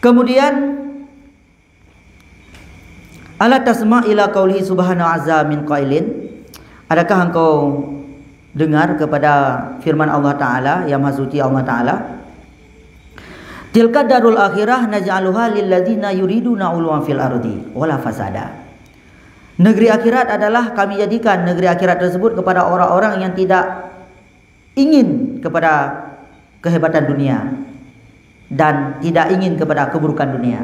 Kemudian ala tasma' ila qaulihi subhanahu azza min qailin. Adakah engkau dengar kepada firman Allah Taala yang Maha Suci Allah Taala? Tilka darul akhirah naj'aluha lil ladzina yuriduna 'uluwan fil ardi wala fasada. Negeri akhirat adalah kami jadikan negeri akhirat tersebut kepada orang-orang yang tidak ingin kepada kehebatan dunia dan tidak ingin kepada keburukan dunia.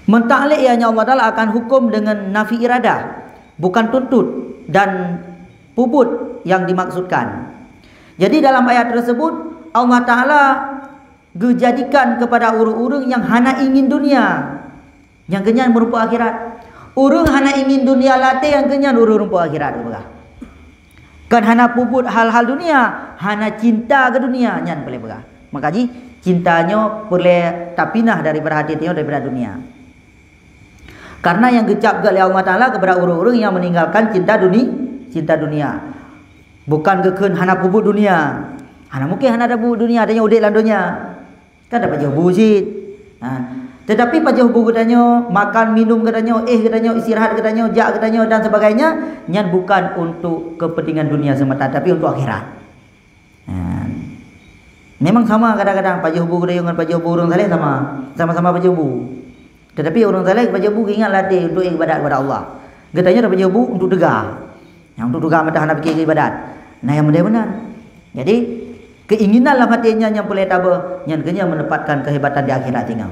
Mentaklid ianya Allah Ta'ala akan hukum dengan nafi iradah, bukan tuntut dan puput yang dimaksudkan. Jadi dalam ayat tersebut Allah Ta'ala dijadikan kepada orang-orang yang hana ingin dunia, yang kenyan merupakan akhirat. Orang hana ingin dunia latih, yang kenyan orang merupakan akhirat. Kan hana puput hal-hal dunia, hana cinta ke dunia, nyan boleh berah. Maka ji cintanya boleh tapinah daripada hati dia daripada dunia. Karena yang gecap oleh Allah Taala kepada orang-orang yang meninggalkan cinta dunia. Bukan keken hana puput dunia. Hana mungkin hana ada dunia, adanya udik dalam dunia. Kan dapat jauh bujit. Tetapi pada jauh katanya makan minum katanya, katanya istirahat katanya, jak katanya dan sebagainya, nyan bukan untuk kepentingan dunia semata, tapi untuk akhirat. Memang sama kadang-kadang pada jauh dengan pada jauh orang saleh sama-sama pada jauh. Tetapi orang saleh pada jauh ingat latih untuk ibadat kepada Allah. Katanya dapat jebu untuk degar. Yang untuk degar mata hendak fikir ibadat. Nah yang benar-benar. Jadi keinginan dalam hatinya yang boleh tabah yang kenya menempatkan kehebatan di akhirat tinggal.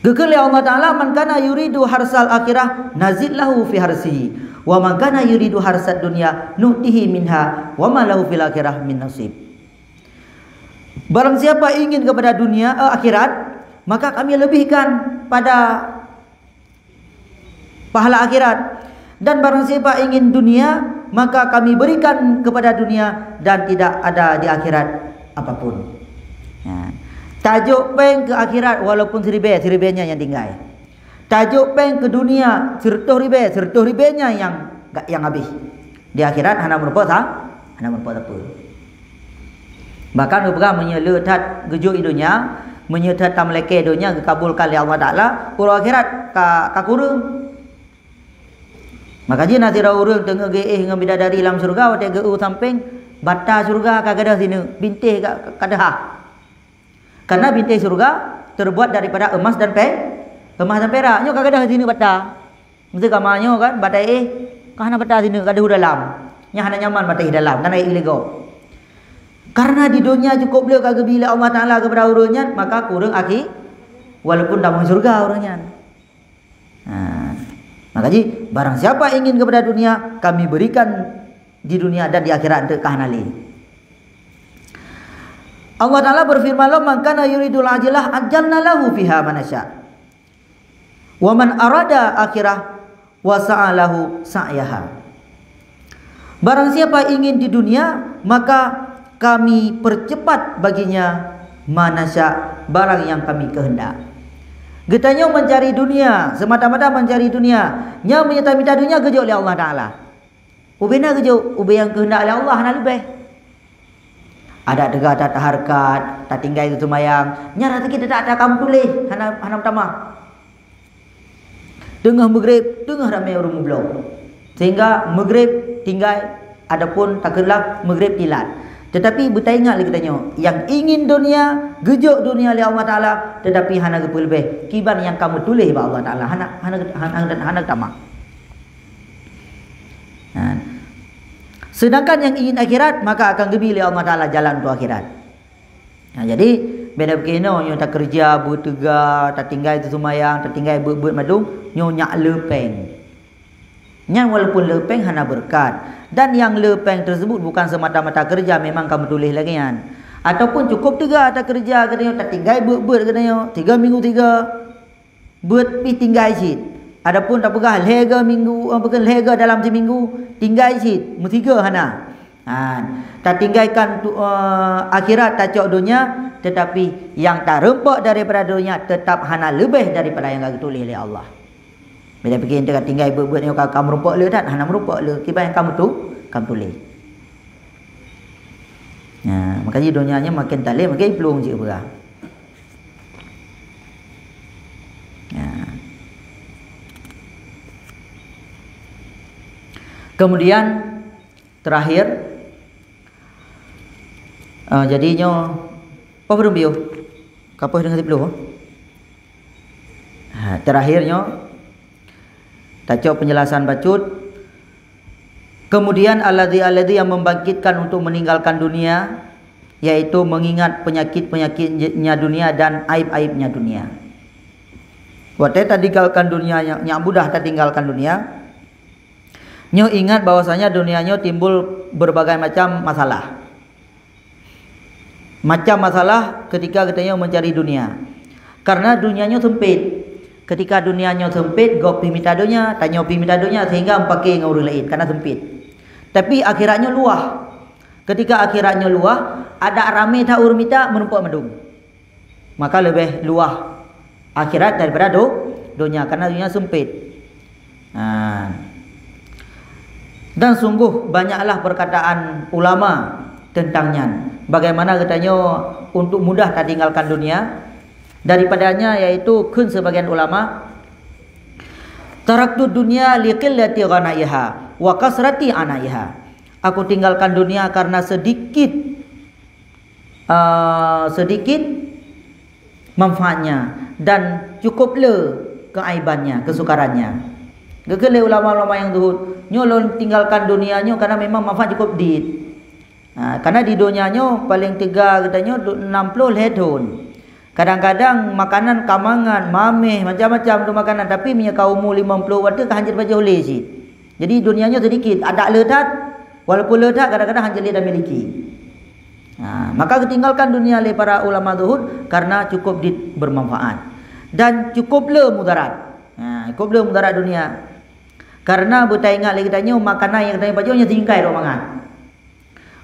Gekali Allah Ta'ala, man kana yuridu harsal akhirah nazid lahu fi harsihi wa man kana yuridu harsad dunya nu'tihi minha wa ma lahu fil akhirah min nasib. Barang siapa ingin kepada dunia akhirat, maka kami lebihkan pada pahala akhirat. Dan barang siapa ingin dunia, maka kami berikan kepada dunia dan tidak ada di akhirat apapun. Ya. Tajuk peng ke akhirat walaupun seribe-seribenya yang tinggal. Tajuk peng ke dunia sertuh ribenya yang habis. Di akhirat hana merupa apa. Bahkan berpegang menyeletat gejuk idunya, menyeletat tamleke idunya dikabulkan oleh Allah Taala, urang akhirat ka kurung. Maka je nanti orang tengah geeh dengan bidadari dalam surga, watak geu samping bata surga kagak ada sini, bintih kadah. Karena bintih surga terbuat daripada emas dan perak. Nyo kagak ada sini bata. Mesti kamanyo kan bata kana bata sini kada dalam. Nya hana nyaman bata dalam, kana ilego. Karena di dunia cukup beliau kagak bila Allah Taala kepada urangnya, maka kurang aki walaupun dalam surga urangnya. Nah, maka ji barang siapa ingin kepada dunia, kami berikan di dunia dan di akhirat untuk kahanali. Allah Ta'ala berfirman, "Man kana yuridul ajilah ajalna lahu fiha ma nasya. Wa man arada akhirah wa sa'alahu sa'yaha." Barang siapa ingin di dunia, maka kami percepat baginya manasya, barang yang kami kehendak. Getanya mencari dunia, semata-mata mencari dunia. Nya menyata-mita dunia gejuk oleh Allah Ta'ala. Ubena gejuk, ube yang kehendak oleh Allah hana lebih. Ada dega tak harkat, tak tinggal itu semayang. Nya rata kita tak ada kamu tulis, hana utama. Tengah maghrib, tengah ramai orang belum. Sehingga maghrib tinggal, adapun tak kelak maghrib tilat. Tetapi betul ingat lagi tanya, yang ingin dunia, gejuk dunia oleh Allah Taala, tetapi hana gepul lebih. Kiban yang kamu tulis ba Allah Taala, hana tamak. Sedangkan yang ingin akhirat, maka akan gebi oleh Allah Taala jalan untuk akhirat. Jadi beda begini, yang tak kerja, bertega, tak tinggal itu semayang, tak tinggal buat madung, nyak lepeng. Nyan walaupun lepeng hana berkat. Dan yang lepeng tersebut bukan semata-mata kerja, memang kamu tulis lagi kan. Ataupun cukup tega tak kerja, katanya tak tinggal buat katanya 3 minggu 3 buat pi tinggal sit. Adapun tak pegah lega minggu, bukan lega dalam seminggu, tinggal sit, mutiga hana. Tak tinggalkan akhirat tak cok dunia, tetapi yang tak rempak daripada dunia tetap hana lebih daripada yang ditulis oleh Allah. Bila pergi ente tinggal buat ni kamu rempak le tak, hana merempak le, kiban yang kamu tulis. Makanya dunianya makin talih, makin pelung cik berah. Kemudian terakhir, jadinya apa belum bio? Kapal dengan belum? Terakhirnya, tacok penjelasan bacut. Kemudian alladzi yang membangkitkan untuk meninggalkan dunia, yaitu mengingat penyakit-penyakitnya dunia dan aib-aibnya dunia. Waktu tak tinggalkan dunia, yang mudah tak tinggalkan dunia. Nyo ingat bahwasanya dunianya timbul berbagai macam masalah. Macam masalah ketika katanya mencari dunia. Karena dunianya sempit. Ketika dunianya sempit, go pi minta dunia, tanya pi minta dunia sehingga pakai dengan orang lain karena sempit. Tapi akhiratnya luah. Ketika akhiratnya luah, ada ramai tak urus minta menumpuk mendung. Maka lebih luah akhirat daripada dunia karena dunia sempit. Dan sungguh banyaklah perkataan ulama tentangnya. Bagaimana katanya untuk mudah tak tinggalkan dunia. Daripadanya yaitu kun sebagian ulama, taraktu dunia liqillati ghanaiha wa kasrati anaiha. Aku tinggalkan dunia karena sedikit manfaatnya dan cukuplah keaibannya, kesukarannya. Gegele ulama-ulama yang zuhud, nyo lon tinggalkan dunianyo karena memang manfaat cukup dit. Karena di dunianyo paling tiga katanya 60 ledon. Kadang-kadang makanan kamangan, mameh, macam-macam tu makanan, tapi punya kaum 50 watt ke hanjir baca oleh sih. Jadi dunianya sedikit, ada ledat, walaupun ledat kadang-kadang hanjir dia dah miliki. Maka ketinggalkan dunia oleh para ulama zuhud karena cukup bermanfaat dan cukup le mudarat. Cukup le mudarat dunia. Karena kita ingat lagi tanya makanan yang kita baca hanya tingkai dok mangan.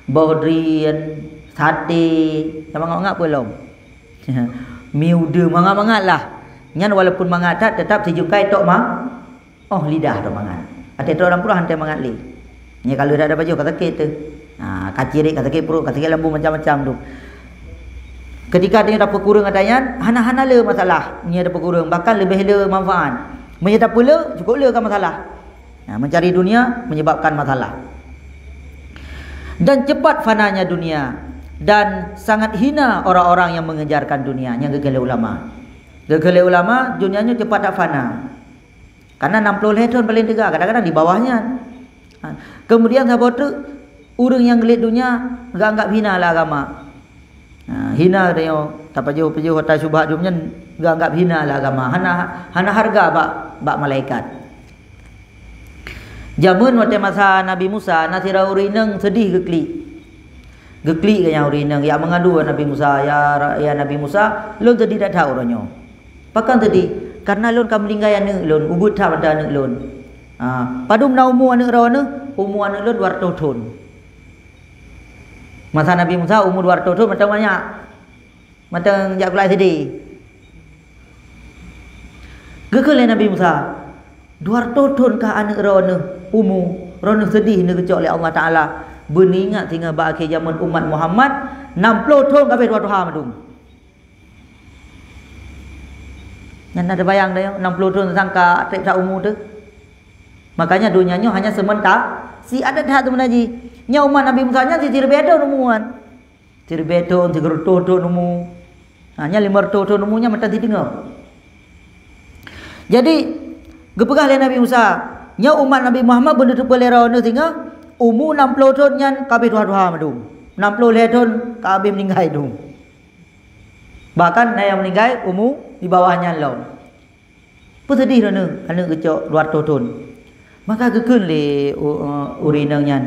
Baudrian, sate, sama ngak belum. Miude mangat lah. Nyan walaupun mangat tetap sejungkai tok mang. Oh lidah dok mangan. Ada orang pura hantai mangat li. Nya kalau dah ada baju kata kita. Kacirik kata ke perut, kata ke lambu macam-macam tu. Ketika dia dapat kurang adanya, hana-hana le masalah. Nya dapat kurang, bahkan lebih le manfaat. Menyedap pula cukup le kan masalah. Mencari dunia menyebabkan masalah. Dan cepat fananya dunia dan sangat hina orang-orang yang mengejarkan dunia. Yang gegele ulama. Gegele ulama dunianya cepat tak fana. Karena 60 ledon paling tegak, kadang-kadang di bawahnya. Kemudian sahabat tu orang yang gelit dunia enggak anggap hina lah agama. Hina dia tak paju-paju kata syubhat dumnya enggak anggap hina lah agama. Hana harga bak malaikat. Jamun waktu masa Nabi Musa nasira urineng sedih gekli. Gekli kaya urineng ya mengadu Nabi Musa ya Nabi Musa lon tadi dak tahu orangnya. Pakan tadi karena lon kam linggai ane lon ubut ta pada ane lon. Padum na umu ane rawana umu ane lon 200 tahun. Masa Nabi Musa umur 200 tahun macam banyak. Macam jak kulai sedih. Gekele Nabi Musa 200 tahun ka anak rona umu rona sedih ni kecok oleh Allah Taala beningat tinggal ba akhir zaman umat Muhammad 60 tahun kabeh 2 tahun madung. Yang ada bayang dah 60 tahun sangka tak sak umur tu. Makanya dunianya hanya sementara. Si ada dah tu menaji. Nya umat Nabi Musa nya si tirbedo umuan. Tirbedo 30 tahun umu. Hanya 50 tahun umunya mata ditengah. Jadi gepegah oleh Nabi Musa nya umat Nabi Muhammad benda tu boleh rawana tinggal umur 60 tahun nyan kabeh 2 tahun madung 60 tahun kabeh meninggal tu bahkan yang meninggal umur di bawahnya law pun sedih rana anak kecok 200 tahun maka gekun le urinang nyan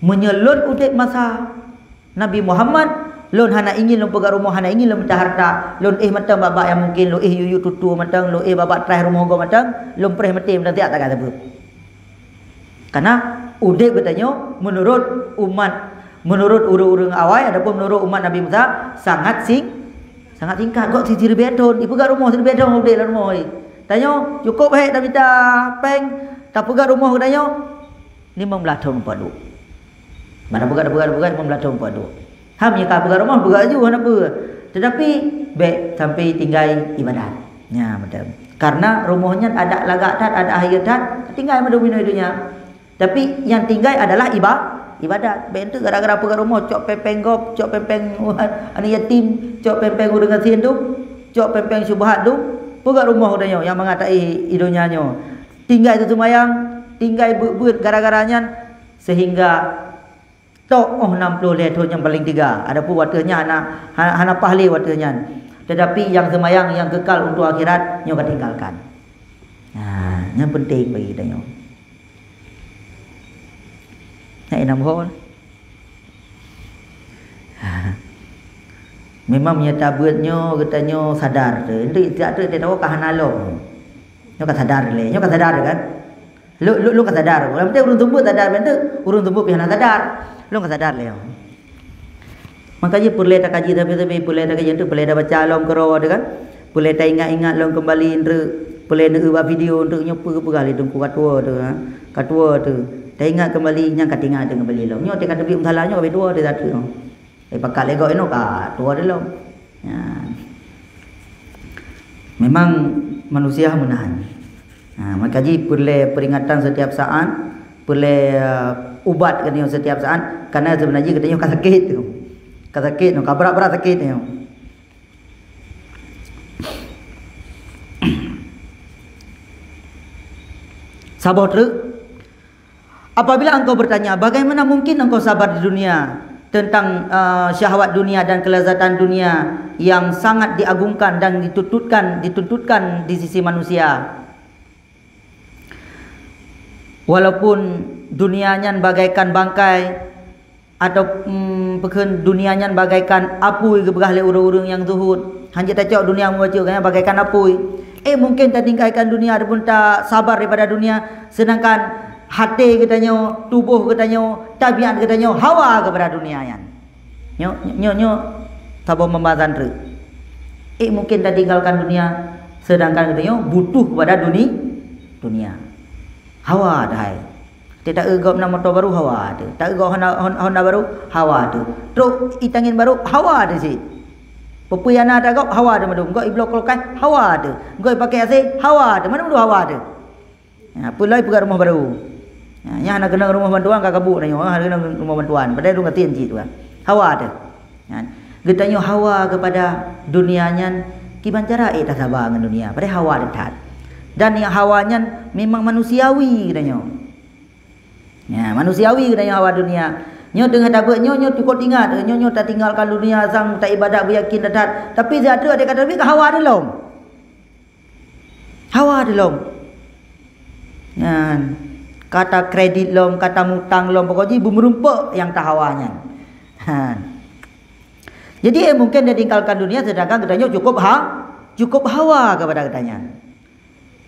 menyelot udik masa Nabi Muhammad lon hana ingin lon pegang rumah hana ingin lon minta harta lon matang babak yang mungkin lon yuyu tutu matang lon babak terakhir rumah go matang lon preh mati matang tiak tak kata ber karena udik bertanya menurut menurut urang-urang awal ataupun menurut umat Nabi Musa sangat singkat kok si beton di pegang rumah si beton udik dalam rumah tanya cukup tak minta peng tak pegang rumah tanya 15 tahun padu mana pegang 15 tahun padu hamnya ka pegang rumah pegang ju apa tetapi baik sampai tinggal ibadat nya macam karena rumahnya ada lagak tat ada akhir tat tinggal madumina dunia tapi yang tinggal adalah ibadat baik itu gara-gara pegang rumah cok pempeng gop cok pempeng anak yatim cok pempeng urang asin tu cok pempeng syubhat tu pegang rumah udahnya yang mengatai idonyanyo tinggal itu semayang tinggal buat gara-garanya sehingga tok 60 tahun yang paling tiga ada pun waktunya hana pahli waktunya tetapi yang semayang yang kekal untuk akhirat nyo tinggalkan yang penting bagi kita nyo nak enam hol memang menyata buatnya katanya sadar tu tidak tahu kahana lo nyo sadar le nyo sadar kan lu sadar orang penting urun tumbuh sadar bentuk urun tumbuh pihana sadar lu enggak sadar leo. Makanya boleh tak kaji tapi boleh tak kaji tu boleh dah baca long kero tu kan. Boleh tak ingat-ingat long kembali ndre boleh nak buat video untuk nyopa ke kali tu katua tu katua tu. Tak ingat kembali nya katingat tu kembali long. Nyo tekan tebi umsalahnya kabeh dua dia satu. Pakak legok eno ka tua dia long. Ya. Memang manusia menahan. Makanya boleh peringatan setiap saat, boleh ubat katanya setiap saat karena sebenarnya katanya kan sakit tu. Kan sakit tu, kan berat-berat sakit tu. Sabar terus. Apabila engkau bertanya, bagaimana mungkin engkau sabar di dunia tentang syahwat dunia dan kelezatan dunia yang sangat diagungkan dan dituntutkan di sisi manusia. Walaupun dunianya bagaikan bangkai atau dunianya bagaikan apui gebegah le urang-urang yang zuhud. Hanya tak cak dunia membaca kan bagaikan apui. Mungkin tak tinggalkan dunia ataupun tak sabar daripada dunia, sedangkan hati katanya, tubuh katanya, tabiat katanya hawa kepada dunia yan. Nyo sabar membazan re. Mungkin tak tinggalkan dunia, sedangkan katanya butuh kepada dunia. Hawa dah. Tidak egop nak motor baru hawa ada. Tak egop Honda baru hawa ada. Truk itangin baru hawa ada sih. Pepuyana ada gop hawa ada madum. Gop iblok kolkai hawa ada. Gop pakai AC hawa ada. Mana dulu hawa ada. Pulai pegang rumah baru. Nya nak kena rumah bantuan kak kabuk nanya. Kena rumah bantuan. Padahal tu ngatin situ kan. Hawa ada. Getanya hawa kepada dunianya kiban cara tak sabar dengan dunia. Padahal hawa dekat. Dan yang hawanya memang manusiawi katanya. Manusiawi katanya hawa dunia. Nyo dengan tabut nyo cukup ingat. Nyo tak tinggalkan dunia sang tak ibadat beryakin dekat. Tapi dia kata lebih hawa ada lom. Hawa ada lom. Kata kredit lom, kata mutang lom, pokoknya bumerumpuk yang tak hawanya. Jadi mungkin dia tinggalkan dunia sedangkan katanya cukup hawa kepada katanya.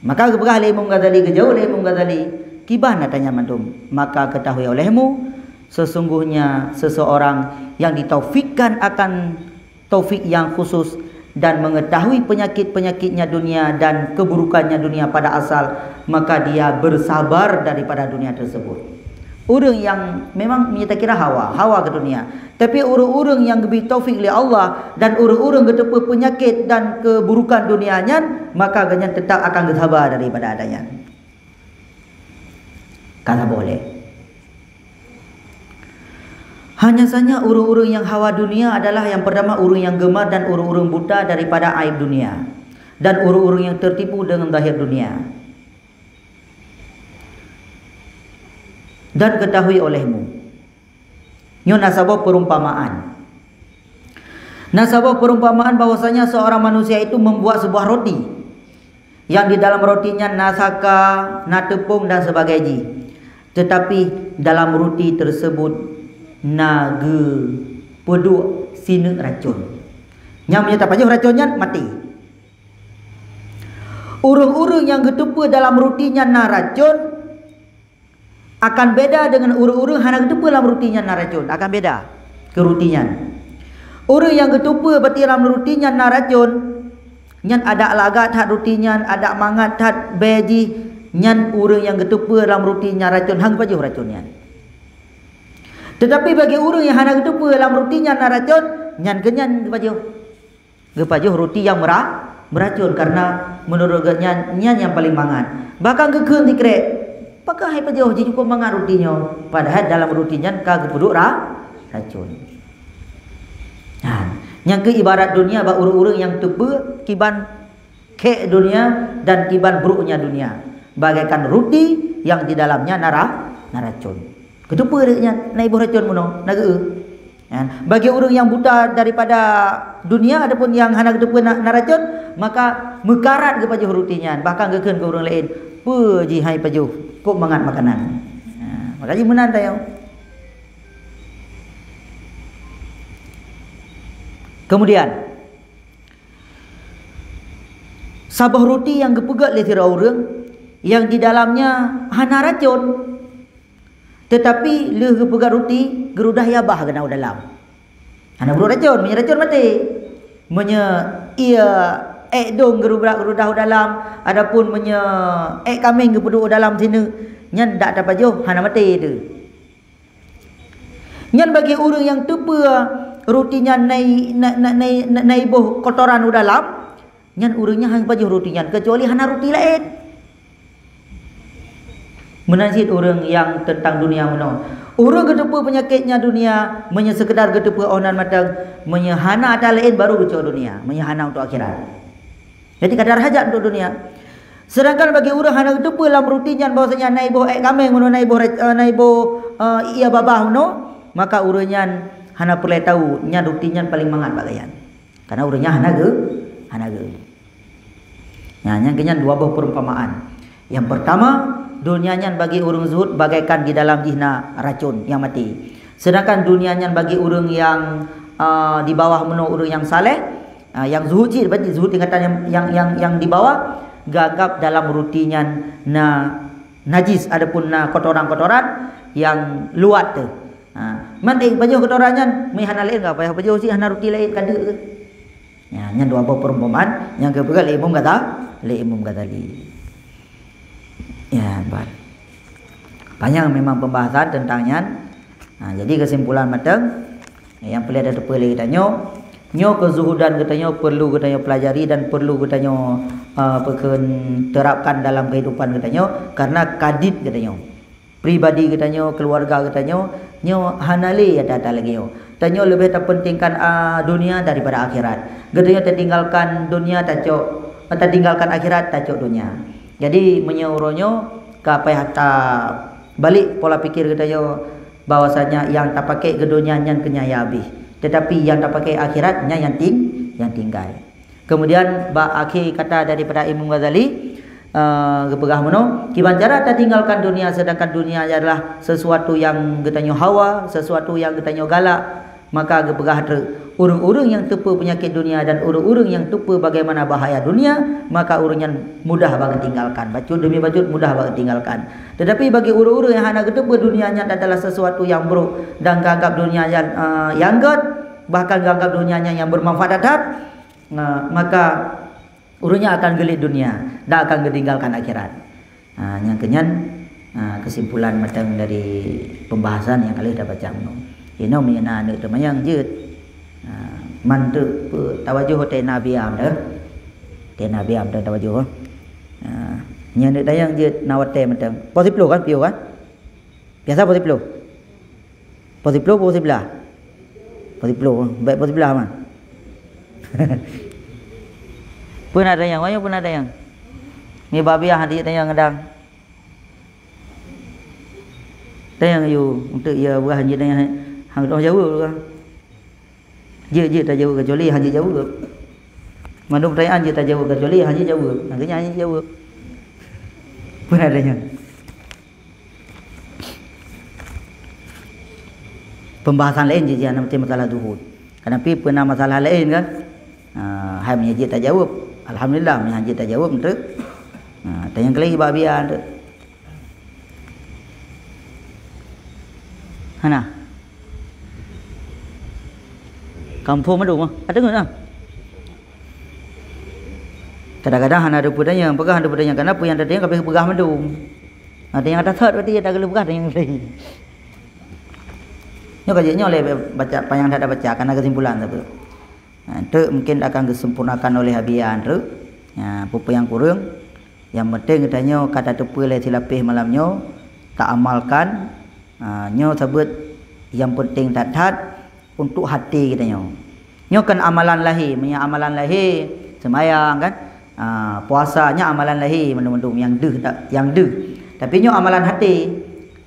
Maka keberah Imam Ghazali kejauh Imam Ghazali kibah nak tanya mandum. Maka ketahui olehmu sesungguhnya seseorang yang ditaufikkan akan taufik yang khusus dan mengetahui penyakit-penyakitnya dunia dan keburukannya dunia pada asal, maka dia bersabar daripada dunia tersebut. Orang yang memang kita kira hawa ke dunia, tapi orang-orang yang diberi taufik oleh Allah dan orang-orang ketepa penyakit dan keburukan dunianya, maka ganyan tetap akan bersabar daripada adanya. Kalau boleh. Hanya saja urung-urung yang hawa dunia adalah yang pertama urung yang gemar dan urung-urung buta daripada aib dunia, dan urung-urung yang tertipu dengan zahir dunia. Dan ketahui olehmu, nyo nasabah perumpamaan. Nasabah perumpamaan bahwasanya seorang manusia itu membuat sebuah roti yang di dalam rotinya nasaka, natepung dan sebagainya. Tetapi dalam roti tersebut naga peduk sina racun. Yang menyatakan aja racunnya mati. Urung-urung yang ketupa dalam rotinya na racun akan beda dengan urung-urung yang ketupa dalam rotinya na racun. Akan beda ke rotinya. Urung yang ketupa berarti dalam rotinya na racun, nyan ada lagat hat rotinya, ada mangat hat beji. Nyan urang yang ketupa dalam rotinya racun hang pajuh racunnya. Tetapi bagi urang yang hana ketupa dalam rotinya na racun, nyan kenyan gepajuh roti yang beracun karena menurut nyan yang paling mangan. Bahkan kekeun dikrek pakai pajuh ji cukup mangan rotinya, padahal dalam rotinya ka gepuduk racun. Yang ke ibarat dunia ba urang-urang yang tepa kiban ke dunia dan kiban buruknya dunia. Bagaikan roti yang di dalamnya naracun. Ketupa dia naik buah racun muno, naga. Bagi orang yang buta daripada dunia ataupun yang hana ketupa naracun, maka mekarat kepada rotinya. Bahkan kekeun ke orang lain, puji hai pajuh, kok mangan makanan. Makanya menan tayo. Kemudian sabah roti yang gepegat oleh tira orang yang di dalamnya hana racun, tetapi leh pegang roti gerudah yabah kena dalam. Hana buruk racun, punya racun mati. Punya ia dong gerudah dalam, adapun punya kambing gepuduk dalam sini, nyan dak dapat jauh hana mati tu. Nyan bagi orang yang tepa rotinya nai boh kotoran dalam, nyan urangnya hang pajuh rotinya kecuali hana roti lain. Menasihati orang yang tentang dunia menon. Orang ketepa penyakitnya dunia, sekedar ketepa onan matang, menyehana ada lain baru kecuali dunia, menyehana untuk akhirat. Jadi kadar hajat untuk dunia. Sedangkan bagi orang hana depa dalam rutinnya bahwasanya naik boh kambing ngono naik boh iya babah ngono, maka urangnya hana perlu tahu nya rutinnya paling mangat bagayan. Karena urangnya hana ge. Ya, yang kenyan dua buah perumpamaan. Yang pertama, dunianya bagi orang zuhud bagaikan di dalam jihna racun yang mati. Sedangkan dunianya bagi orang yang di bawah meno orang yang saleh, yang zuhud sih berarti zuhud tingkatan yang di bawah gagap dalam rutinnya najis adapun kotoran-kotoran yang luat tu. Mending baju kotorannya mai hana lain ka payah baju sih hana ruti lain kada ke. Ya, nya dua buah perumpamaan yang kedua Imam Ghazali. Ya, banyak memang pembahasan tentangnya. Jadi kesimpulan matang yang perlu ada terpilih kita nyo kezuhudan kita perlu kita pelajari dan perlu kita terapkan dalam kehidupan kita karena kadit kita pribadi kita keluarga kita hanali ada lagi kita lebih terpentingkan dunia daripada akhirat. Kita tertinggalkan dunia tertinggalkan akhirat tacok dunia. Jadi menyuruhnya kapai hatta balik pola pikir kita bahwasanya yang tak pakai ke dunia yang kenyaya habis, tetapi yang tak pakai akhiratnya yang tinggal. Kemudian akhir kata daripada Imam Ghazali kepegah meno kibancara tak tinggalkan dunia, sedangkan dunia adalah sesuatu yang getanya hawa, sesuatu yang getanya galak, maka kepegah urung-urung yang tepu penyakit dunia dan urung-urung yang tepu bagaimana bahaya dunia, maka urungnya mudah banget tinggalkan. Bacut demi bacut mudah banget tinggalkan. Tetapi bagi urung-urung yang hana tepu dunianya adalah sesuatu yang buruk dan ganggap dunia yang god, bahkan ganggap dunianya yang bermanfaat maka urungnya akan gelit dunia dan akan ketinggalkan akhirat. Yang kenyan kesimpulan macam dari pembahasan yang kali dapat baca meno. Ini menyana nek temayang jeut. Mantu tawajuh te nabi am dah. Te nabi am dah tawajuh. Nya nek dayang jeut nawate macam. Posiplo kan piu kan? Biasa posiplo. Posiplo posiplah. Posiplo, baik posiplah mah. Pun ada yang, banyak pun ada yang. Ni babiah hadir ada yang ngedang. Ada yang you untuk ia buah haji yang hang dah jauh kan. Je tak jauh kecuali haji jauh. Mandu pertanyaan je tak jauh kecuali haji jauh. Nantinya haji jauh. Pun ada yang. Pembahasan lain je jangan macam masalah zuhud. Kenapa pernah masalah lain kan? Hai menyaji tak jawab. Alhamdulillah menyaji tak jawab betul. Tanya lagi babian tu. Hana. Kampung madu mah. Ada enggak? Kadang-kadang hana ada pudanya, pegah ada pudanya. Kenapa yang ada yang kabeh pegah madu? Ada yang ada third berarti ada gelu pegah ada yang lain. Nyo kajiannya oleh baca panjang tak ada baca karena kesimpulan tu. Itu mungkin akan disempurnakan oleh habian tu. Apa yang kurang. Yang penting katanya kata tepu le silapih malamnya tak amalkan. Nyo sebut yang penting tatat untuk hati katanya. Nyo kan amalan lahir, punya amalan lahir sembahyang kan. Puasanya amalan lahir mendung-mendung yang deh. Tapi nyo amalan hati.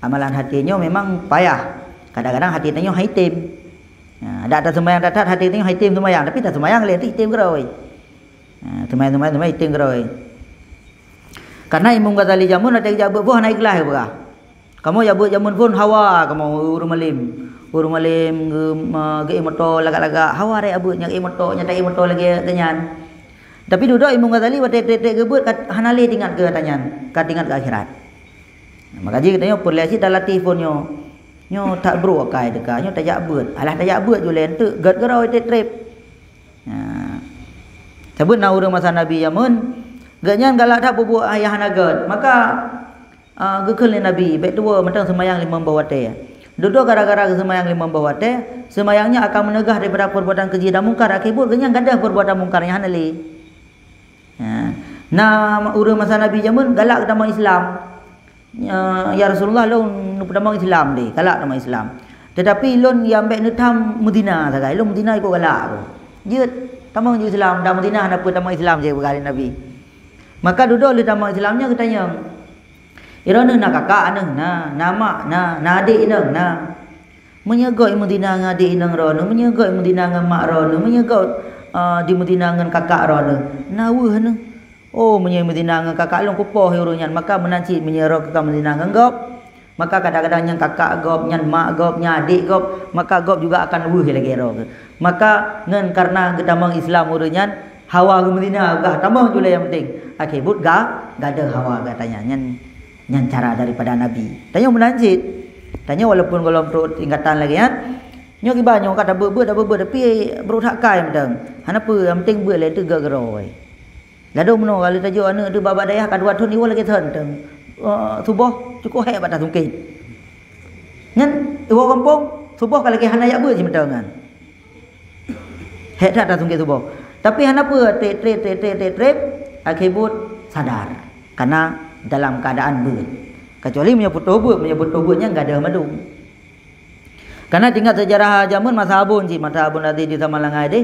Amalan hatinya memang payah. Kadang-kadang hati tanya hitam. Ada sembahyang tatat hati tanya hitam sembahyang, tapi tak sembahyang le hitam geroi. Sembahyang hitam geroi. Karena Imam Ghazali jamun ada jabut buah naik kelas ke. Kamu jabut jamun pun hawa kamu urung malim ge motor lagak-lagak hawa re abut nya ge motor nya tak motor lagi tanyan. Tapi duduk Imam Ghazali wate tek gebut hanale tinggal ke tanyan, ka tinggal ke akhirat. Maka ji katanya perlesi dah latifunnya. Nyo tak bro kai dekat, nyo tak jabut. Alah tak jabut je len tu, gad gerau te trip. Sebut na urang masa Nabi Yamun, gadnya galak tak bubuh ayah nagat. Maka gekel Nabi, baik tua mentang semayang 5 bawate. Duduk gara-gara semayang 5 bawate, semayangnya akan menegah daripada perbuatan keji dan mungkar. Akibat gadnya gadah perbuatan mungkar yang hanali. Nah, urang masa Nabi Yamun galak nama Islam. Ya Rasulullah lon pertama Islam deh, galak nama Islam. Tetapi lon yang baik netam Madinah sagai, lon Madinah ikut galak. Jeut tamang je Islam, dah Madinah apa nama Islam je berkali Nabi. Maka duduk di tamak Islamnya katanya, irana nak kakak nang na mak na adik nang na. Menyegok Medina dengan adik nang rono, menyegok Medina dengan mak rono, menyegok di Medina dengan kakak rono. Nawah nang. Oh, menyegok Medina dengan kakak long kupoh urunyan, maka menanci menyerok ke Medina dengan gop. Maka kadang-kadang yang kakak gop, yang mak gop, yang adik gop, maka gop juga akan wuh lagi ro. Maka ngen karena gedamang Islam urunyan hawa ke Medina gah tamang jula yang penting. Akibut gah ada hawa katanya nyan cara daripada Nabi. Tanya menanjit. Tanya walaupun kalau perut tingkatan lagi kan. Nyo ki banyak kata ber tapi perut hak kai mentang. Hanapa yang penting ber le tu geroi. Lado meno kalau tajuk anu tu baba dayah kadua tu ni wala ke tern teng. Subuh cukup hai batas mungkin. Nyan iwo kampung subuh kalau ke hana yak ber si mentang kan. Hai dak mungkin subuh. Tapi hanapa trip akibut sadar karena dalam keadaan ber. Kecuali menyebut tobutnya enggak ada madu. Karena tinggal sejarah zaman masa abun nanti di Samalangai deh.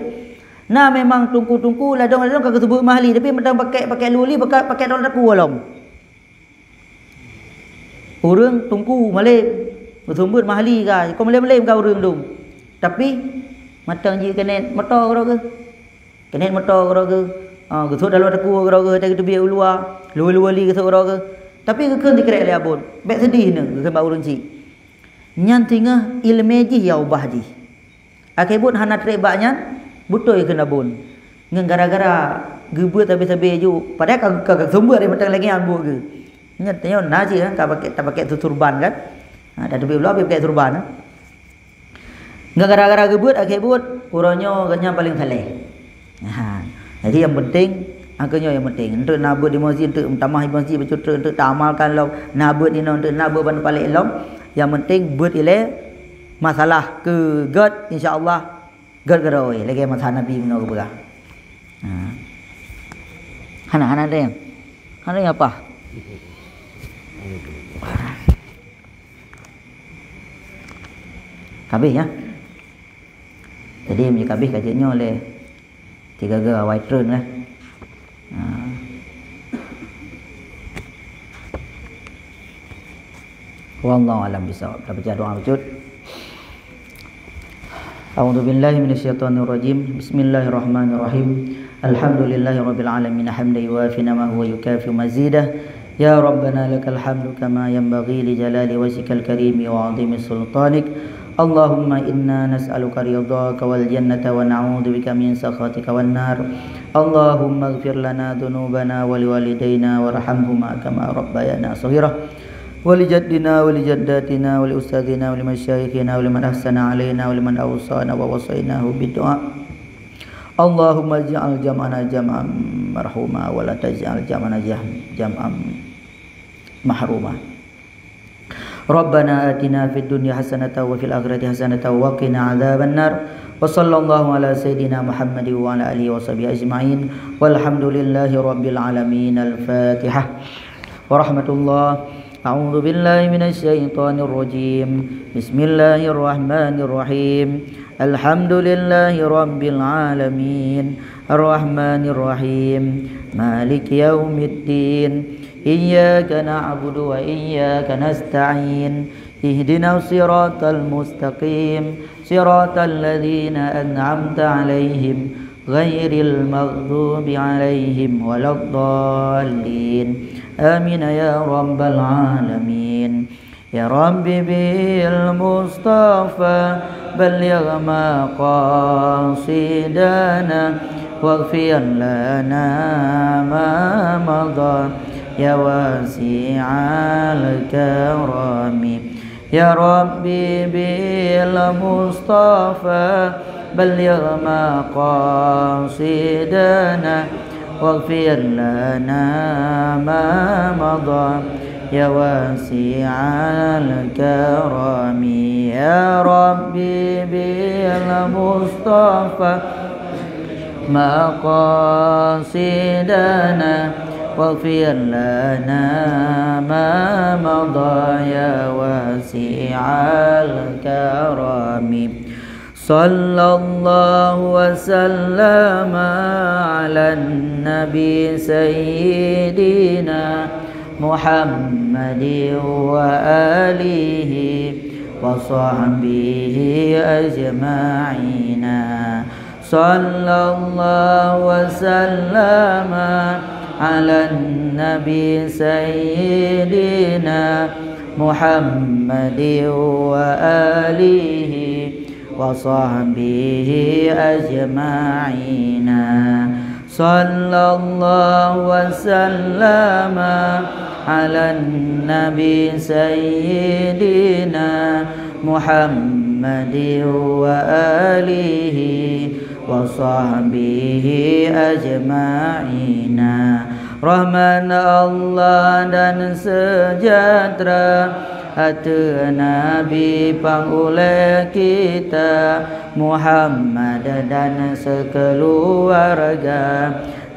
Nah memang tungku ladong kagak sebut mahli tapi mentang pakai luli pakai dolar ku walong. Urang tungku malem bersumber mahli ka. Kau malem kau urang dum. Tapi matang ji kenen motor ke. Kenen motor ke. Gesuk dalam aku ke tak biar ulua. Luar-luar gesuk ke. Tapi kekan dikerek le abon. Bek sedih ne kekan ba urang ci. Nyan tingah ilmeji ya ubah ji. Akibut hana trebak nyan butoi kena abon. Ngan gara-gara gebut habis-habis ju. Padahal kagak sumber dia matang lagi ambu ke. Nyan tanya naji kan tak pakai turban kan. Dah lebih ulah pakai turban. Ngan gara-gara gebut akibut uranyo ganya paling saleh. Jadi yang penting angkanya yang penting untuk nabut di masjid, untuk tamah di masjid bercutra, untuk tak amalkan law nabut ni untuk nabut ban paling elok. Yang penting buat ile masalah ke god insya-Allah god geroi lagi masalah Nabi meno ke berah. Hana ada yang apa? Kabeh ya. Jadi menjadi kabeh kajiannya oleh 3 white run lah. Wallahu alam bisawab. Kita baca doa wujud. A'udzu billahi minasyaitonir rajim. Bismillahirrahmanirrahim. Alhamdulillahirabbil alamin hamdan yuwafi ma huwa yukafi mazidah. Ya rabbana lakal hamdu kama yanbaghi li jalali wajhikal karim wa 'azimi sultanik. Allahumma inna nas'aluka ridhaka wal jannata wa na'udzu bika min sakhatika wan nar. Allahumma ighfir lana dhunubana wa liwalidayna warhamhuma kama rabbayana shaghira. ولجدنا ولجداتنا ولأستاذنا ولمشايخنا ولمن أحسن علينا ولمن أوصانا ووصيناه بالدعاء اللهم اجعل جمعنا جمعا مرحوما ولا تجعل جمعنا جمعا محروما ربنا آتنا في الدنيا حسنة وفي الآخرة حسنة وقنا عذاب النار وصلى الله على سيدنا محمد وعلى آله وصحبه أجمعين والحمد لله رب العالمين الفاتحة ورحمة الله. أعوذ بالله من الشيطان الرجيم. بسم الله الرحمن الرحيم. الحمد لله رب العالمين الرحمن الرحيم مالك يوم الدين إياك نعبد وإياك نستعين اهدنا الصراط المستقيم صراط الذين أنعمت عليهم غير المغضوب عليهم ولا الضالين آمين يا رب العالمين. يا رب بالمصطفى بلغ مقاصدنا واغفر لنا ما مضى يا واسع الكرم. يا رب بالمصطفى بلغ مقاصدنا واغفر لنا ما مضى يا واسع الكرم. يا ربي بالمصطفى مقاصدنا واغفر لنا ما مضى يا واسع الكرم. Sallallahu wa sallama ala nabi sayyidina Muhammadin wa alihi wa sahbihi ajma'ina. Sallallahu wa sallama ala nabi sayyidina Muhammadin wa alihi wa sahbihi ajma'ina. Sallallahu wa sallama ala nabi sayyidina Muhammadin wa alihi wa sahbihi ajma'ina. Rahman Allah dan sejahtera atas Nabi pangulai kita Muhammad dan sekeluarga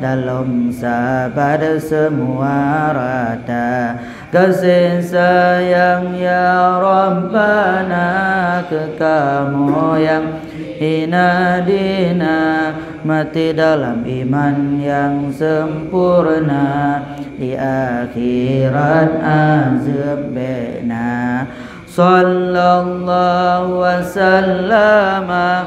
dalam sabar semua rata. Kasih sayang ya Rabbana ke kamu yang hina dina, mati dalam iman yang sempurna, di akhirat azab bena. Sallallahu wa sallama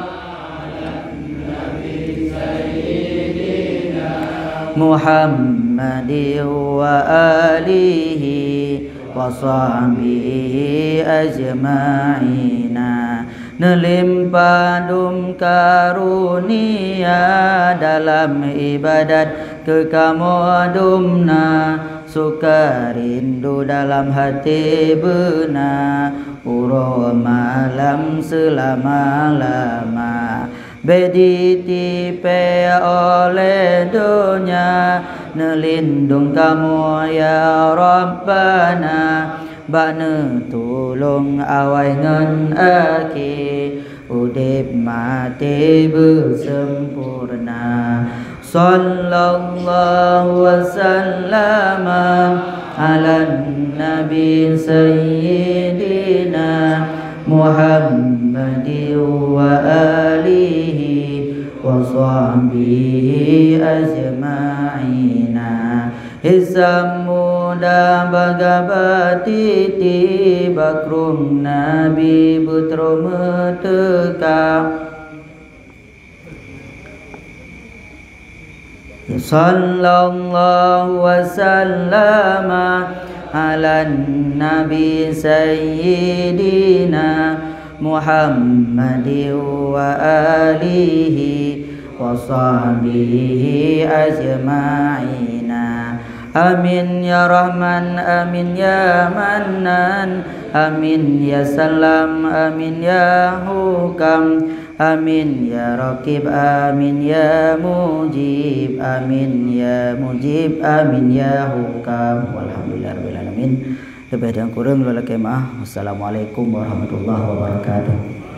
Muhammadin wa alihi wa sahbihi ajma'ina. Nelimpah dum karunia dalam ibadat ke kamu dumna, suka rindu dalam hati benar, uro malam selama-lama. Beditipe oleh dunia, nelindung kamu ya Rabbana, bana tolong awai ngan aki, udip mati bersempurna. Sallallahu wa sallama ala nabi sayyidina Muhammadin wa alihi wa sahbihi ajma'ina. Hisam muda bagabatiti bakrum nabi putra meteka. Sallallahu wa sallama ala nabi sayyidina Muhammadin wa alihi wa sahbihi ajma'ina. Amin ya Rahman, amin ya Mannan, amin ya Salam, amin ya Hukam, amin ya Raqib, amin ya Mujib, amin ya Mujib, amin ya Hukam. Walhamdulillahirabbil alamin. Lebih dan kurang wala kemah. Wassalamualaikum warahmatullahi wabarakatuh.